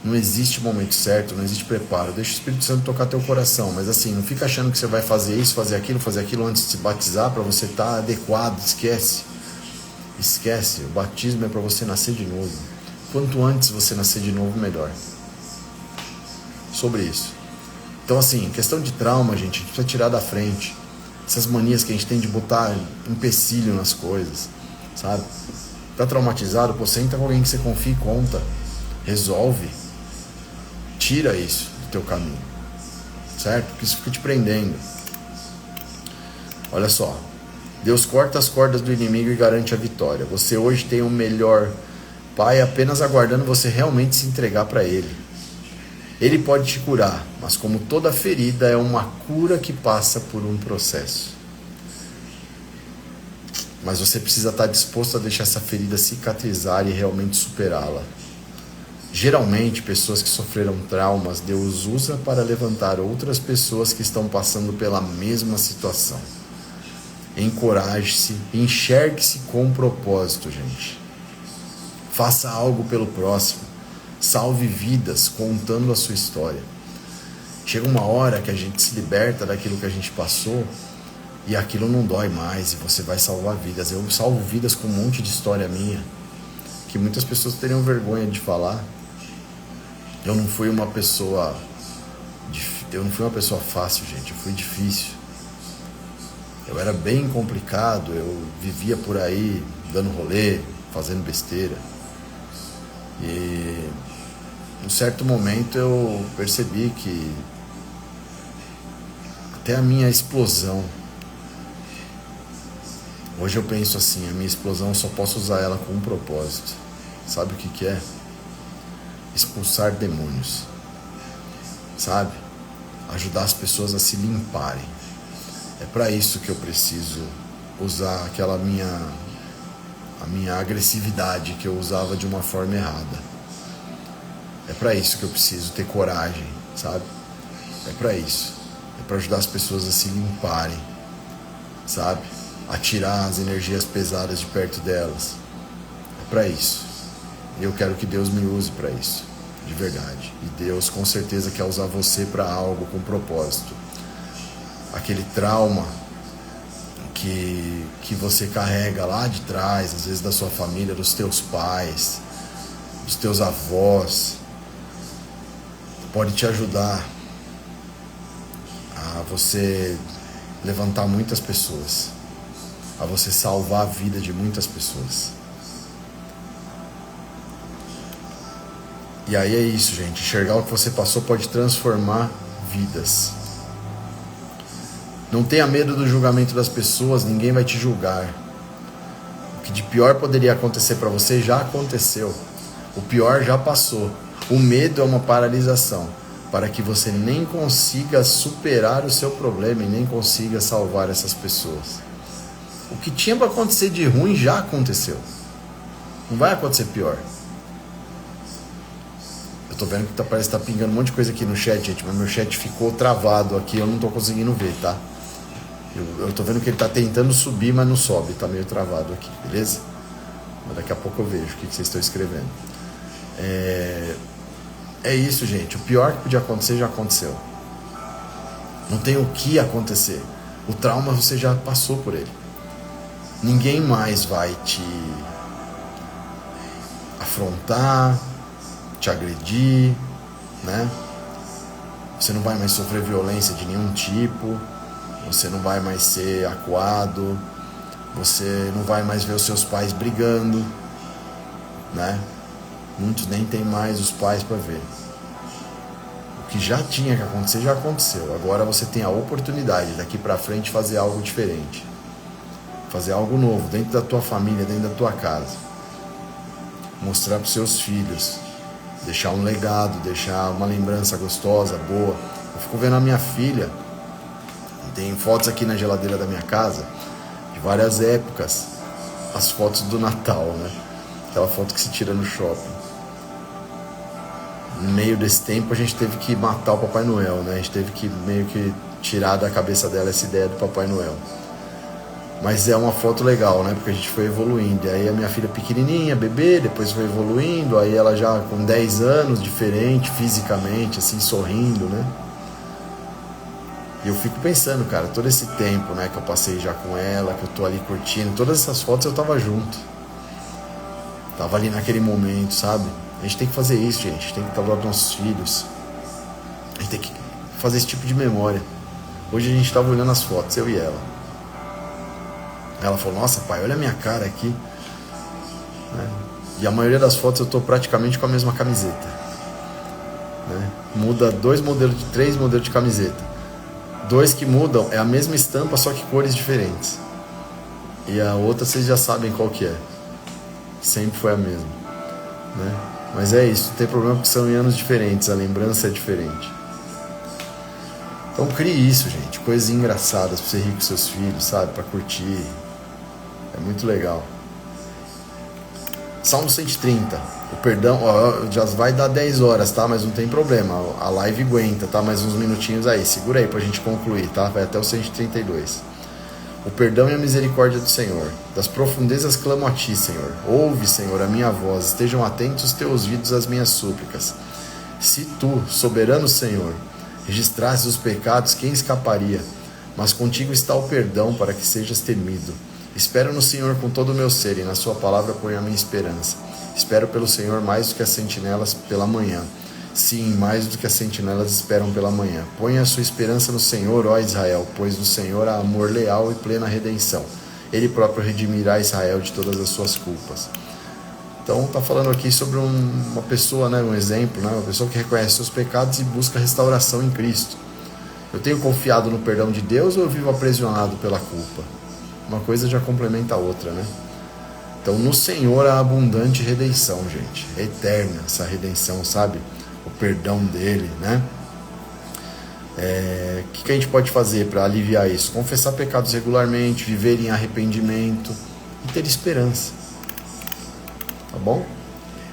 não existe momento certo, não existe preparo. Deixa o Espírito Santo tocar teu coração, mas assim, não fica achando que você vai fazer isso, fazer aquilo antes de se batizar para você estar adequado. Esquece, o batismo é para você nascer de novo. Quanto antes você nascer de novo, melhor. Sobre isso. Então assim, questão de trauma, gente, a gente precisa tirar da frente. Essas manias que a gente tem de botar empecilho nas coisas, sabe? Tá traumatizado, pô, senta com alguém que você confia e conta. Resolve. Tira isso do teu caminho, certo? Porque isso fica te prendendo. Olha só, Deus corta as cordas do inimigo e garante a vitória. Você hoje tem o melhor Pai apenas aguardando você realmente se entregar para Ele. Ele pode te curar, mas como toda ferida é uma cura que passa por um processo. Mas você precisa estar disposto a deixar essa ferida cicatrizar e realmente superá-la. Geralmente, pessoas que sofreram traumas, Deus usa para levantar outras pessoas que estão passando pela mesma situação. Encoraje-se, enxergue-se com propósito, gente. Faça algo pelo próximo. Salve vidas contando a sua história. Chega uma hora que a gente se liberta daquilo que a gente passou e aquilo não dói mais e você vai salvar vidas. Eu salvo vidas com um monte de história minha que muitas pessoas teriam vergonha de falar. Eu não fui uma pessoa fácil, gente. Eu fui difícil. Eu era bem complicado. Eu vivia por aí dando rolê, fazendo besteira. E em um certo momento eu percebi que até a minha explosão, hoje eu penso assim, a minha explosão eu só posso usar ela com um propósito. Sabe o que é? Expulsar demônios, sabe? Ajudar as pessoas a se limparem. É para isso que eu preciso usar a minha agressividade que eu usava de uma forma errada. É para isso que eu preciso ter coragem, sabe? É para isso. É para ajudar as pessoas a se limparem, sabe? A tirar as energias pesadas de perto delas. É para isso. E eu quero que Deus me use para isso, de verdade. E Deus com certeza quer usar você para algo com propósito. Aquele trauma que você carrega lá de trás, às vezes da sua família, dos teus pais, dos teus avós, pode te ajudar a você levantar muitas pessoas, a você salvar a vida de muitas pessoas. E aí é isso, gente. Enxergar o que você passou pode transformar vidas. Não tenha medo do julgamento das pessoas, ninguém vai te julgar. O que de pior poderia acontecer para você já aconteceu. O pior já passou. O medo é uma paralisação para que você nem consiga superar o seu problema e nem consiga salvar essas pessoas. O que tinha para acontecer de ruim já aconteceu. Não vai acontecer pior. Eu tô vendo que parece que tá pingando um monte de coisa aqui no chat, gente, mas meu chat ficou travado aqui, eu não tô conseguindo ver, tá? Eu tô vendo que ele tá tentando subir, mas não sobe, tá meio travado aqui, beleza? Mas daqui a pouco eu vejo o que vocês estão escrevendo. É isso, gente. O pior que podia acontecer já aconteceu. Não tem o que acontecer. O trauma você já passou por ele. Ninguém mais vai te afrontar, te agredir, né? Você não vai mais sofrer violência de nenhum tipo. Você não vai mais ser acuado. Você não vai mais ver os seus pais brigando, né? Muitos nem tem mais os pais para ver. O que já tinha que acontecer, já aconteceu. Agora você tem a oportunidade daqui para frente fazer algo diferente. Fazer algo novo, dentro da tua família, dentro da tua casa. Mostrar para os seus filhos. Deixar um legado, deixar uma lembrança gostosa, boa. Eu fico vendo a minha filha. Tem fotos aqui na geladeira da minha casa de várias épocas, as fotos do Natal, né? Aquela foto que se tira no shopping. No meio desse tempo a gente teve que matar o Papai Noel, né? A gente teve que meio que tirar da cabeça dela essa ideia do Papai Noel. Mas é uma foto legal, né? Porque a gente foi evoluindo. Aí a minha filha pequenininha, bebê, depois foi evoluindo. Aí ela já com 10 anos, diferente fisicamente, assim, sorrindo, né? E eu fico pensando, cara, todo esse tempo, né, que eu passei já com ela, que eu tô ali curtindo, todas essas fotos eu tava junto. Tava ali naquele momento, sabe? A gente tem que fazer isso, gente. A gente tem que estar do lado dos nossos filhos. A gente tem que fazer esse tipo de memória. Hoje a gente tava olhando as fotos, eu e ela. Ela falou, nossa pai, olha a minha cara aqui, né? E a maioria das fotos eu tô praticamente com a mesma camiseta, né? Muda 3 modelos de camiseta. 2 que mudam é a mesma estampa, só que cores diferentes. E a outra vocês já sabem qual que é. Sempre foi a mesma, né? Mas é isso, não tem problema porque são em anos diferentes, a lembrança é diferente. Então crie isso, gente, coisas engraçadas pra você rir com seus filhos, sabe? Pra curtir. É muito legal. Salmo 130. O perdão, ó, já vai dar 10 horas, tá? Mas não tem problema. A live aguenta, tá? Mais uns minutinhos aí. Segura aí pra gente concluir, tá? Vai até o 132. O perdão e a misericórdia do Senhor. Das profundezas clamo a ti, Senhor. Ouve, Senhor, a minha voz. Estejam atentos os teus ouvidos às minhas súplicas. Se tu, soberano Senhor, registrasses os pecados, quem escaparia? Mas contigo está o perdão para que sejas temido. Espero no Senhor com todo o meu ser, e na sua palavra ponho a minha esperança. Espero pelo Senhor mais do que as sentinelas pela manhã. Sim, mais do que as sentinelas esperam pela manhã. Ponha a sua esperança no Senhor, ó Israel, pois no Senhor há amor leal e plena redenção. Ele próprio redimirá Israel de todas as suas culpas. Então está falando aqui sobre uma pessoa, né, um exemplo, né, uma pessoa que reconhece seus pecados e busca restauração em Cristo. Eu tenho confiado no perdão de Deus ou eu vivo aprisionado pela culpa? Uma coisa já complementa a outra, né? Então no Senhor há abundante redenção, gente. É eterna essa redenção, sabe? O perdão dele, né? O que a gente pode fazer para aliviar isso? Confessar pecados regularmente, viver em arrependimento e ter esperança. Tá bom?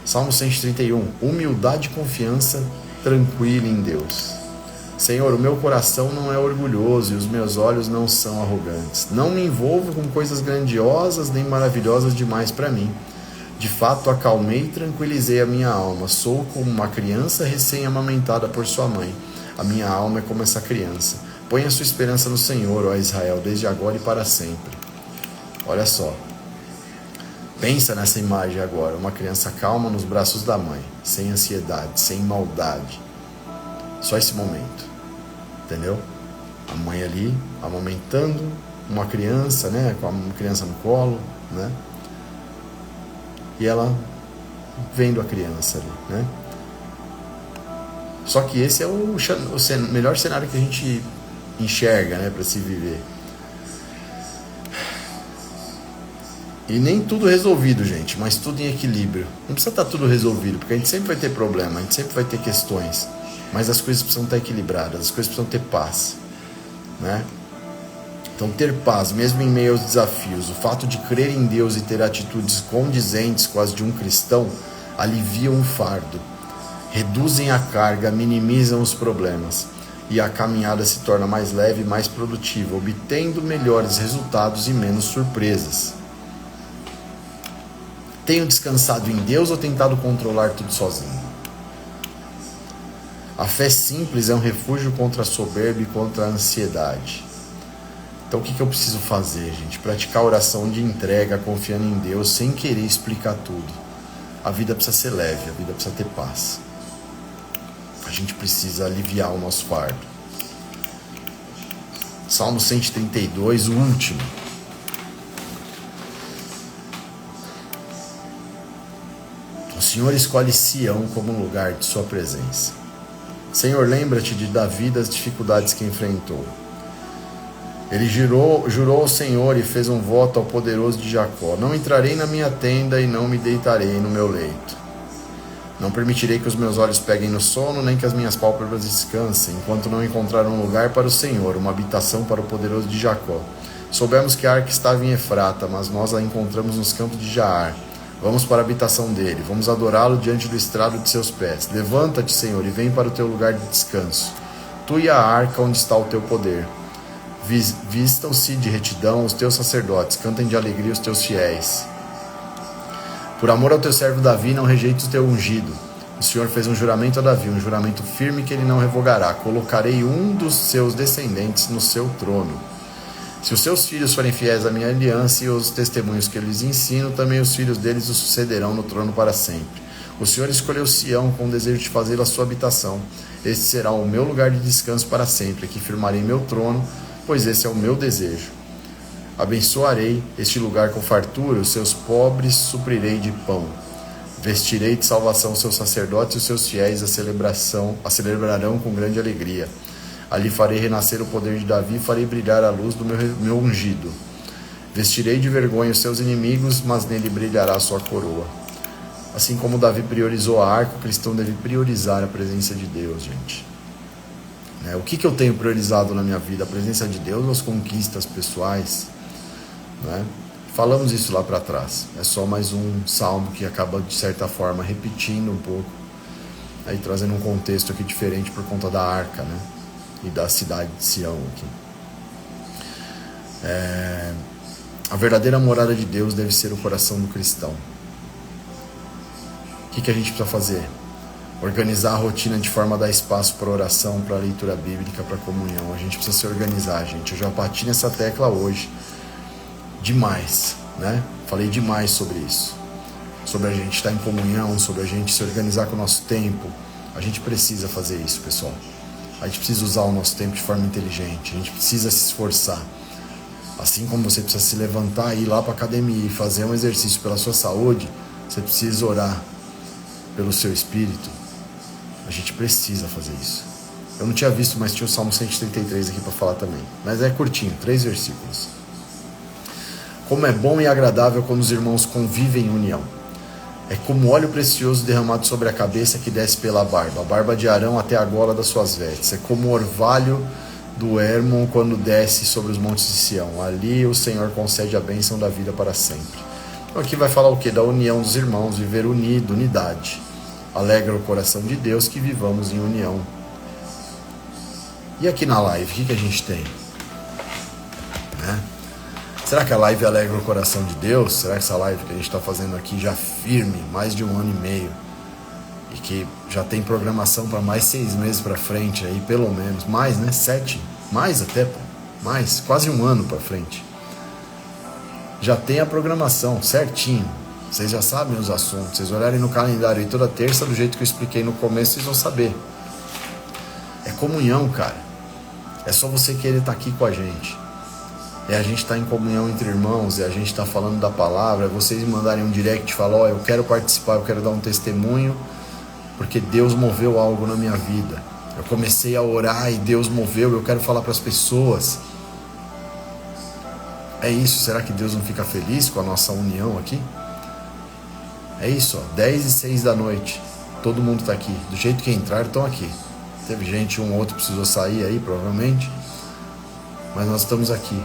Salmo 131. Humildade e confiança tranquila em Deus. Senhor, o meu coração não é orgulhoso e os meus olhos não são arrogantes. Não me envolvo com coisas grandiosas nem maravilhosas demais para mim. De fato, acalmei e tranquilizei a minha alma. Sou como uma criança recém-amamentada por sua mãe. A minha alma é como essa criança. Ponha sua esperança no Senhor, ó Israel, desde agora e para sempre. Olha só. Pensa nessa imagem agora. Uma criança calma nos braços da mãe. Sem ansiedade, sem maldade. Só esse momento. Entendeu? A mãe ali, amamentando uma criança, né? Com a criança no colo, né? E ela vendo a criança ali, né? Só que esse é o melhor cenário que a gente enxerga, né? Para se viver. E nem tudo resolvido, gente, mas tudo em equilíbrio. Não precisa estar tudo resolvido, porque a gente sempre vai ter problema, a gente sempre vai ter questões. Mas as coisas precisam estar equilibradas, as coisas precisam ter paz, né? Então ter paz, mesmo em meio aos desafios, o fato de crer em Deus e ter atitudes condizentes com as de um cristão, aliviam o fardo, reduzem a carga, minimizam os problemas, e a caminhada se torna mais leve e mais produtiva, obtendo melhores resultados e menos surpresas. Tenho descansado em Deus ou tentado controlar tudo sozinho? A fé simples é um refúgio contra a soberba e contra a ansiedade. Então o que eu preciso fazer, gente? Praticar oração de entrega, confiando em Deus, sem querer explicar tudo. A vida precisa ser leve, a vida precisa ter paz. A gente precisa aliviar o nosso fardo. Salmo 132, o último. O Senhor escolhe Sião como um lugar de sua presença. Senhor, lembra-te de Davi das dificuldades que enfrentou. Ele jurou ao Senhor e fez um voto ao poderoso de Jacó: não entrarei na minha tenda e não me deitarei no meu leito. Não permitirei que os meus olhos peguem no sono, nem que as minhas pálpebras descansem, enquanto não encontrar um lugar para o Senhor, uma habitação para o poderoso de Jacó. Soubemos que a arca estava em Efrata, mas nós a encontramos nos campos de Jaar. Vamos para a habitação dele, vamos adorá-lo diante do estrado de seus pés. Levanta-te, Senhor, e vem para o teu lugar de descanso. Tu e a arca onde está o teu poder. Vistam-se de retidão os teus sacerdotes, cantem de alegria os teus fiéis. Por amor ao teu servo Davi, não rejeite o teu ungido. O Senhor fez um juramento a Davi, um juramento firme que ele não revogará. Colocarei um dos seus descendentes no seu trono. Se os seus filhos forem fiéis à minha aliança e os testemunhos que eu lhes ensino, também os filhos deles o sucederão no trono para sempre. O Senhor escolheu Sião com o desejo de fazê-la sua habitação. Este será o meu lugar de descanso para sempre, aqui firmarei meu trono, pois esse é o meu desejo. Abençoarei este lugar com fartura, os seus pobres suprirei de pão. Vestirei de salvação os seus sacerdotes e os seus fiéis a celebrarão com grande alegria. Ali farei renascer o poder de Davi e farei brilhar a luz do meu ungido. Vestirei de vergonha os seus inimigos, mas nele brilhará a sua coroa. Assim como Davi priorizou a arca, o cristão deve priorizar a presença de Deus, gente. O que eu tenho priorizado na minha vida? A presença de Deus ou as conquistas pessoais? Falamos isso lá para trás. É só mais um salmo que acaba, de certa forma, repetindo um pouco, aí trazendo um contexto aqui diferente por conta da arca, e da cidade de Sião aqui. A verdadeira morada de Deus deve ser o coração do cristão. O que a gente precisa fazer? Organizar a rotina de forma a dar espaço para oração, para leitura bíblica, para comunhão. A gente precisa se organizar, gente. Eu já bati nessa tecla hoje demais, Falei demais sobre isso. Sobre a gente estar em comunhão, sobre a gente se organizar com o nosso tempo. A gente precisa fazer isso, pessoal. A gente precisa usar o nosso tempo de forma inteligente. A gente precisa se esforçar. Assim como você precisa se levantar e ir lá para a academia e fazer um exercício pela sua saúde, você precisa orar pelo seu espírito. A gente precisa fazer isso. Eu não tinha visto, mas tinha o Salmo 133 aqui para falar também. Mas é curtinho, 3 versículos. Como é bom e agradável quando os irmãos convivem em união. É como óleo precioso derramado sobre a cabeça que desce pela barba, a barba de Arão até a gola das suas vestes. É como o orvalho do Hermon quando desce sobre os montes de Sião. Ali o Senhor concede a bênção da vida para sempre. Então aqui vai falar o quê? Da união dos irmãos, viver unido, unidade. Alegra o coração de Deus que vivamos em união. E aqui na live, o que a gente tem? Será que a live alegra o coração de Deus? Será que essa live que a gente está fazendo aqui já firme, mais de 1 ano e meio, e que já tem programação para mais 6 meses para frente, aí pelo menos, mais, 7, mais até, mais, quase 1 ano para frente. Já tem a programação certinho, vocês já sabem os assuntos, vocês olharem no calendário aí toda terça, do jeito que eu expliquei no começo, vocês vão saber. É comunhão, cara. É só você querer estar aqui com a gente. É a gente estar em comunhão entre irmãos, é a gente estar falando da palavra, é vocês me mandarem um direct e falar, eu quero participar, eu quero dar um testemunho, porque Deus moveu algo na minha vida. Eu comecei a orar e Deus moveu, eu quero falar para as pessoas. É isso, será que Deus não fica feliz com a nossa união aqui? É isso, 10h06 da noite, todo mundo está aqui, do jeito que entraram, estão aqui. Teve gente, um ou outro precisou sair aí, provavelmente, mas nós estamos aqui.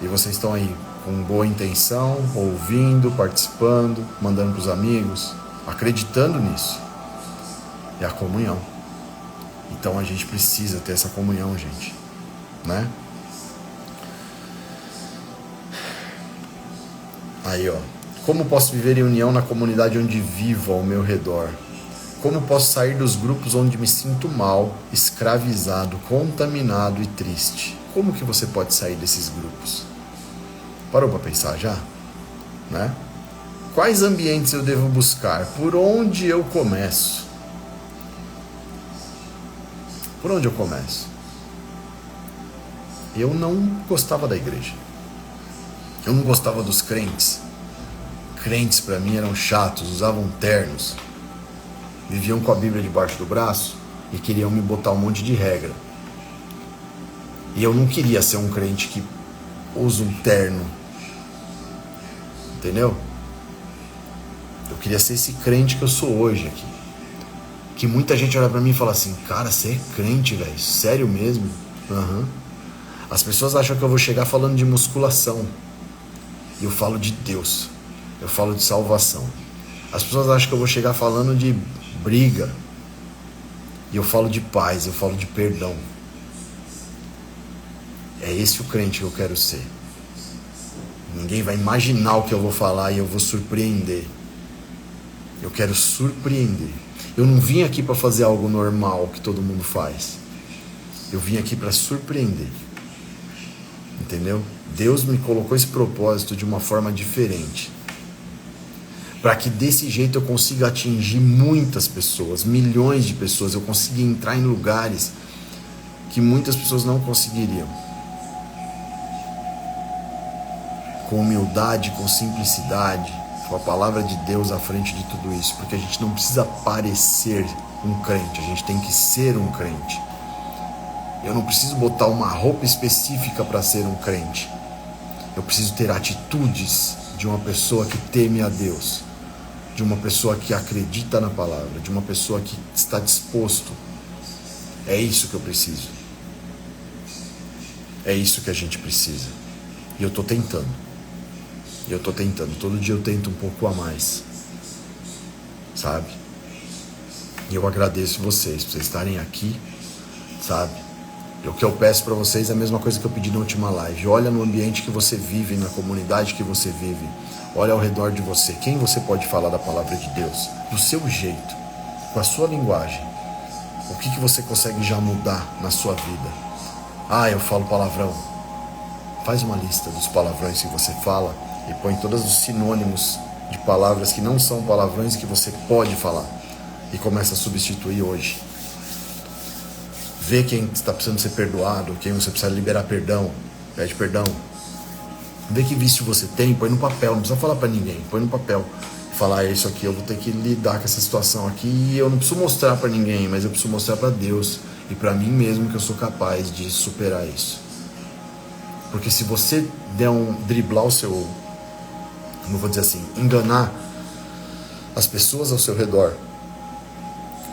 E vocês estão aí com boa intenção, ouvindo, participando, mandando para os amigos, acreditando nisso. É a comunhão. Então a gente precisa ter essa comunhão, gente. Aí, como posso viver em união na comunidade onde vivo ao meu redor? Como posso sair dos grupos onde me sinto mal, escravizado, contaminado e triste? Como que você pode sair desses grupos? Parou para pensar já? Quais ambientes eu devo buscar? Por onde eu começo? Por onde eu começo? Eu não gostava da igreja. Eu não gostava dos crentes. Crentes para mim eram chatos, usavam ternos, viviam com a Bíblia debaixo do braço e queriam me botar um monte de regra. E eu não queria ser um crente que usa um terno. Entendeu? Eu queria ser esse crente que eu sou hoje aqui. Que muita gente olha pra mim e fala assim, cara, você é crente, velho, sério mesmo? Aham. As pessoas acham que eu vou chegar falando de musculação. E eu falo de Deus. Eu falo de salvação. As pessoas acham que eu vou chegar falando de briga. E eu falo de paz, eu falo de perdão. É esse o crente que eu quero ser. Ninguém vai imaginar o que eu vou falar e eu vou surpreender. Eu quero surpreender. Eu não vim aqui para fazer algo normal que todo mundo faz. Eu vim aqui para surpreender. Entendeu? Deus me colocou esse propósito de uma forma diferente. Para que desse jeito eu consiga atingir muitas pessoas, milhões de pessoas. Eu consiga entrar em lugares que muitas pessoas não conseguiriam. Com humildade, com simplicidade, com a palavra de Deus à frente de tudo isso. Porque a gente não precisa parecer um crente, a gente tem que ser um crente. Eu não preciso botar uma roupa específica para ser um crente. Eu preciso ter atitudes de uma pessoa que teme a Deus, de uma pessoa que acredita na palavra, de uma pessoa que está disposto. É isso que eu preciso. É isso que a gente precisa. E eu estou tentando. Todo dia eu tento um pouco a mais. Sabe? E eu agradeço vocês por vocês estarem aqui. Sabe? E o que eu peço para vocês é a mesma coisa que eu pedi na última live. Olha no ambiente que você vive, na comunidade que você vive. Olha ao redor de você. Quem você pode falar da palavra de Deus? Do seu jeito, com a sua linguagem. O que você consegue já mudar na sua vida? Ah, eu falo palavrão. Faz uma lista dos palavrões que você fala e põe todos os sinônimos de palavras que não são palavrões que você pode falar. E começa a substituir hoje. Vê quem está precisando ser perdoado, quem você precisa liberar perdão, pede perdão. Vê que vício você tem, põe no papel, não precisa falar para ninguém, põe no papel. Falar, isso aqui, eu vou ter que lidar com essa situação aqui e eu não preciso mostrar para ninguém, mas eu preciso mostrar para Deus e para mim mesmo que eu sou capaz de superar isso. Porque se você driblar o seu, como eu vou dizer assim, enganar as pessoas ao seu redor,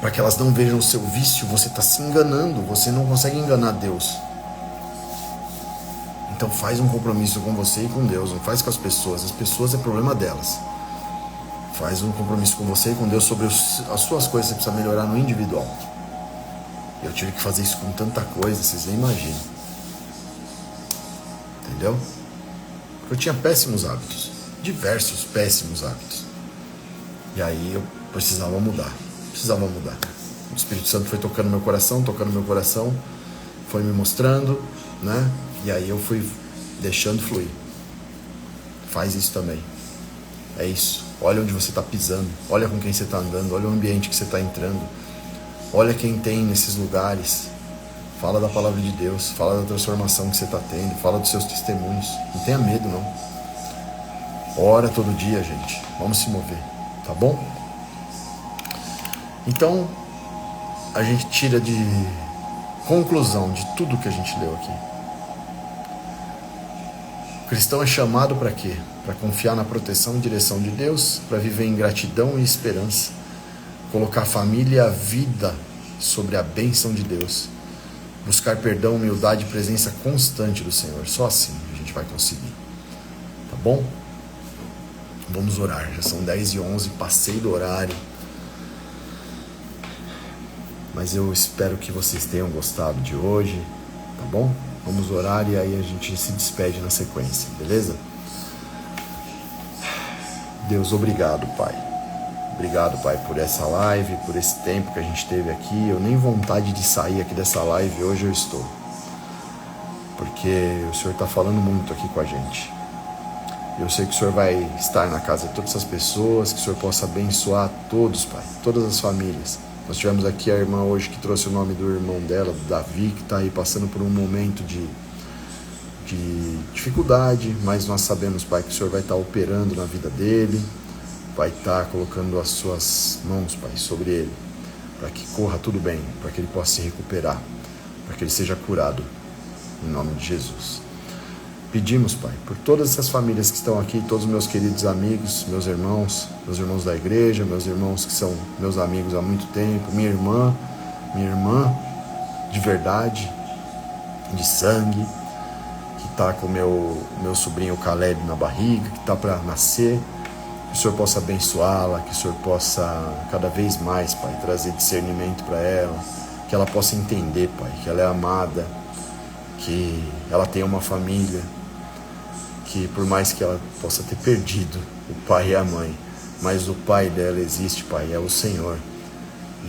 para que elas não vejam o seu vício, você está se enganando, você não consegue enganar Deus. Então faz um compromisso com você e com Deus, não faz com as pessoas é problema delas. Faz um compromisso com você e com Deus sobre as suas coisas que você precisa melhorar no individual. Eu tive que fazer isso com tanta coisa, vocês nem imaginam. Entendeu? Porque eu tinha péssimos hábitos, diversos péssimos hábitos. E aí eu precisava mudar. O Espírito Santo foi tocando meu coração, foi me mostrando, né? E aí eu fui deixando fluir. Faz isso também. É isso. Olha onde você está pisando, olha com quem você está andando, olha o ambiente que você está entrando, olha quem tem nesses lugares. Fala da palavra de Deus, fala da transformação que você está tendo, fala dos seus testemunhos. Não tenha medo, não. Ora todo dia, gente. Vamos se mover, tá bom? Então, a gente tira de conclusão de tudo que a gente leu aqui. O cristão é chamado para quê? Para confiar na proteção e direção de Deus, para viver em gratidão e esperança, colocar a família e a vida sobre a bênção de Deus, buscar perdão, humildade e presença constante do Senhor. Só assim a gente vai conseguir. Tá bom? Vamos orar. Já são 10h11, passei do horário. Mas eu espero que vocês tenham gostado de hoje, tá bom? Vamos orar e aí a gente se despede na sequência, beleza? Deus, obrigado, Pai. Obrigado, Pai, por essa live, por esse tempo que a gente teve aqui. Eu nem vontade de sair aqui dessa live hoje eu estou. Porque o Senhor está falando muito aqui com a gente. Eu sei que o Senhor vai estar na casa de todas essas pessoas, que o Senhor possa abençoar todos, Pai, todas as famílias. Nós tivemos aqui a irmã hoje que trouxe o nome do irmão dela, do Davi, que está aí passando por um momento de dificuldade, mas nós sabemos, Pai, que o Senhor vai estar operando na vida dele, vai estar colocando as suas mãos, Pai, sobre ele, para que corra tudo bem, para que ele possa se recuperar, para que ele seja curado, em nome de Jesus. Pedimos, Pai, por todas essas famílias que estão aqui, todos os meus queridos amigos, meus irmãos da igreja, meus irmãos que são meus amigos há muito tempo, minha irmã de verdade, de sangue, que está com meu sobrinho Caleb na barriga, que está para nascer, que o Senhor possa abençoá-la, que o Senhor possa cada vez mais, Pai, trazer discernimento para ela, que ela possa entender, Pai, que ela é amada, que ela tem uma família, que por mais que ela possa ter perdido o pai e a mãe, mas o pai dela existe, Pai, é o Senhor,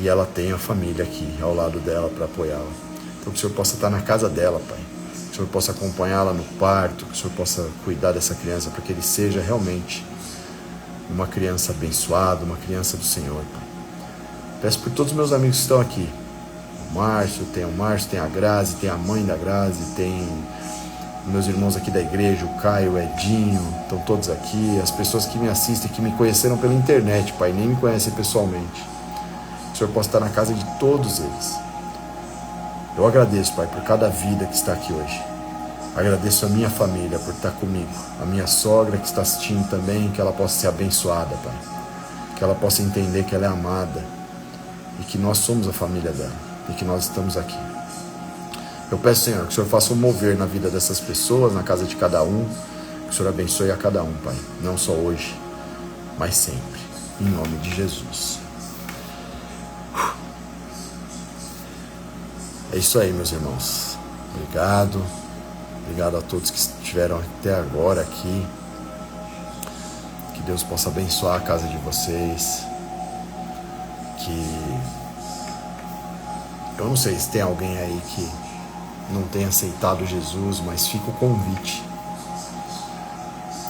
e ela tem a família aqui ao lado dela para apoiá-la. Então que o Senhor possa estar na casa dela, Pai, que o Senhor possa acompanhá-la no parto, que o Senhor possa cuidar dessa criança para que ele seja realmente uma criança abençoada, uma criança do Senhor, Pai. Peço por todos os meus amigos que estão aqui, o Márcio, tem a Grazi, tem a mãe da Grazi, tem meus irmãos aqui da igreja, o Caio, o Edinho, estão todos aqui, as pessoas que me assistem, que me conheceram pela internet, Pai, nem me conhecem pessoalmente. Que o Senhor possa estar na casa de todos eles. Eu agradeço, Pai, por cada vida que está aqui hoje. Agradeço a minha família por estar comigo, a minha sogra que está assistindo também, que ela possa ser abençoada, Pai, que ela possa entender que ela é amada e que nós somos a família dela e que nós estamos aqui. Eu peço, Senhor, que o Senhor faça um mover na vida dessas pessoas, na casa de cada um, que o Senhor abençoe a cada um, Pai, não só hoje, mas sempre, em nome de Jesus. É isso aí, meus irmãos. Obrigado a todos que estiveram até agora aqui, que Deus possa abençoar a casa de vocês, que eu não sei se tem alguém aí que não tem aceitado Jesus, mas fica o convite,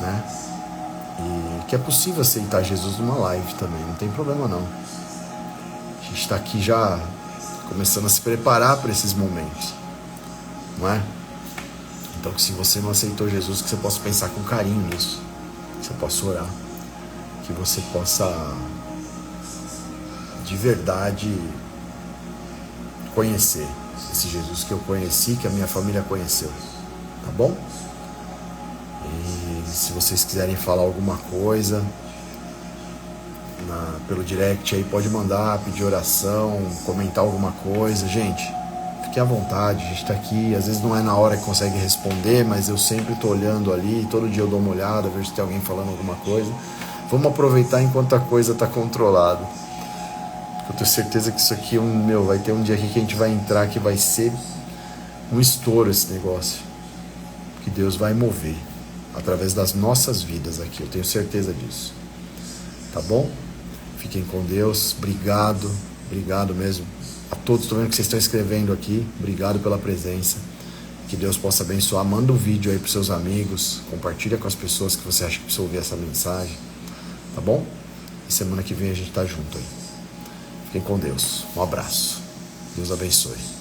né? E que é possível aceitar Jesus numa live também, não tem problema não. A gente está aqui já começando a se preparar para esses momentos, não é? Então que se você não aceitou Jesus, que você possa pensar com carinho nisso, que você possa orar, que você possa de verdade conhecer esse Jesus que eu conheci, que a minha família conheceu, tá bom? E se vocês quiserem falar alguma coisa pelo direct aí, pode mandar, pedir oração, comentar alguma coisa. Gente, fique à vontade, a gente tá aqui, às vezes não é na hora que consegue responder, mas eu sempre tô olhando ali, todo dia eu dou uma olhada, vejo se tem alguém falando alguma coisa. Vamos aproveitar enquanto a coisa tá controlada. Eu tenho certeza que isso aqui vai ter um dia aqui que a gente vai entrar, que vai ser um estouro esse negócio. Que Deus vai mover através das nossas vidas aqui, eu tenho certeza disso. Tá bom? Fiquem com Deus, obrigado mesmo a todos. Estou vendo que vocês estão escrevendo aqui, obrigado pela presença. Que Deus possa abençoar. Manda um vídeo aí para seus amigos, compartilha com as pessoas que você acha que precisa ouvir essa mensagem, tá bom? E semana que vem a gente tá junto aí. Fiquem com Deus. Um abraço. Deus abençoe.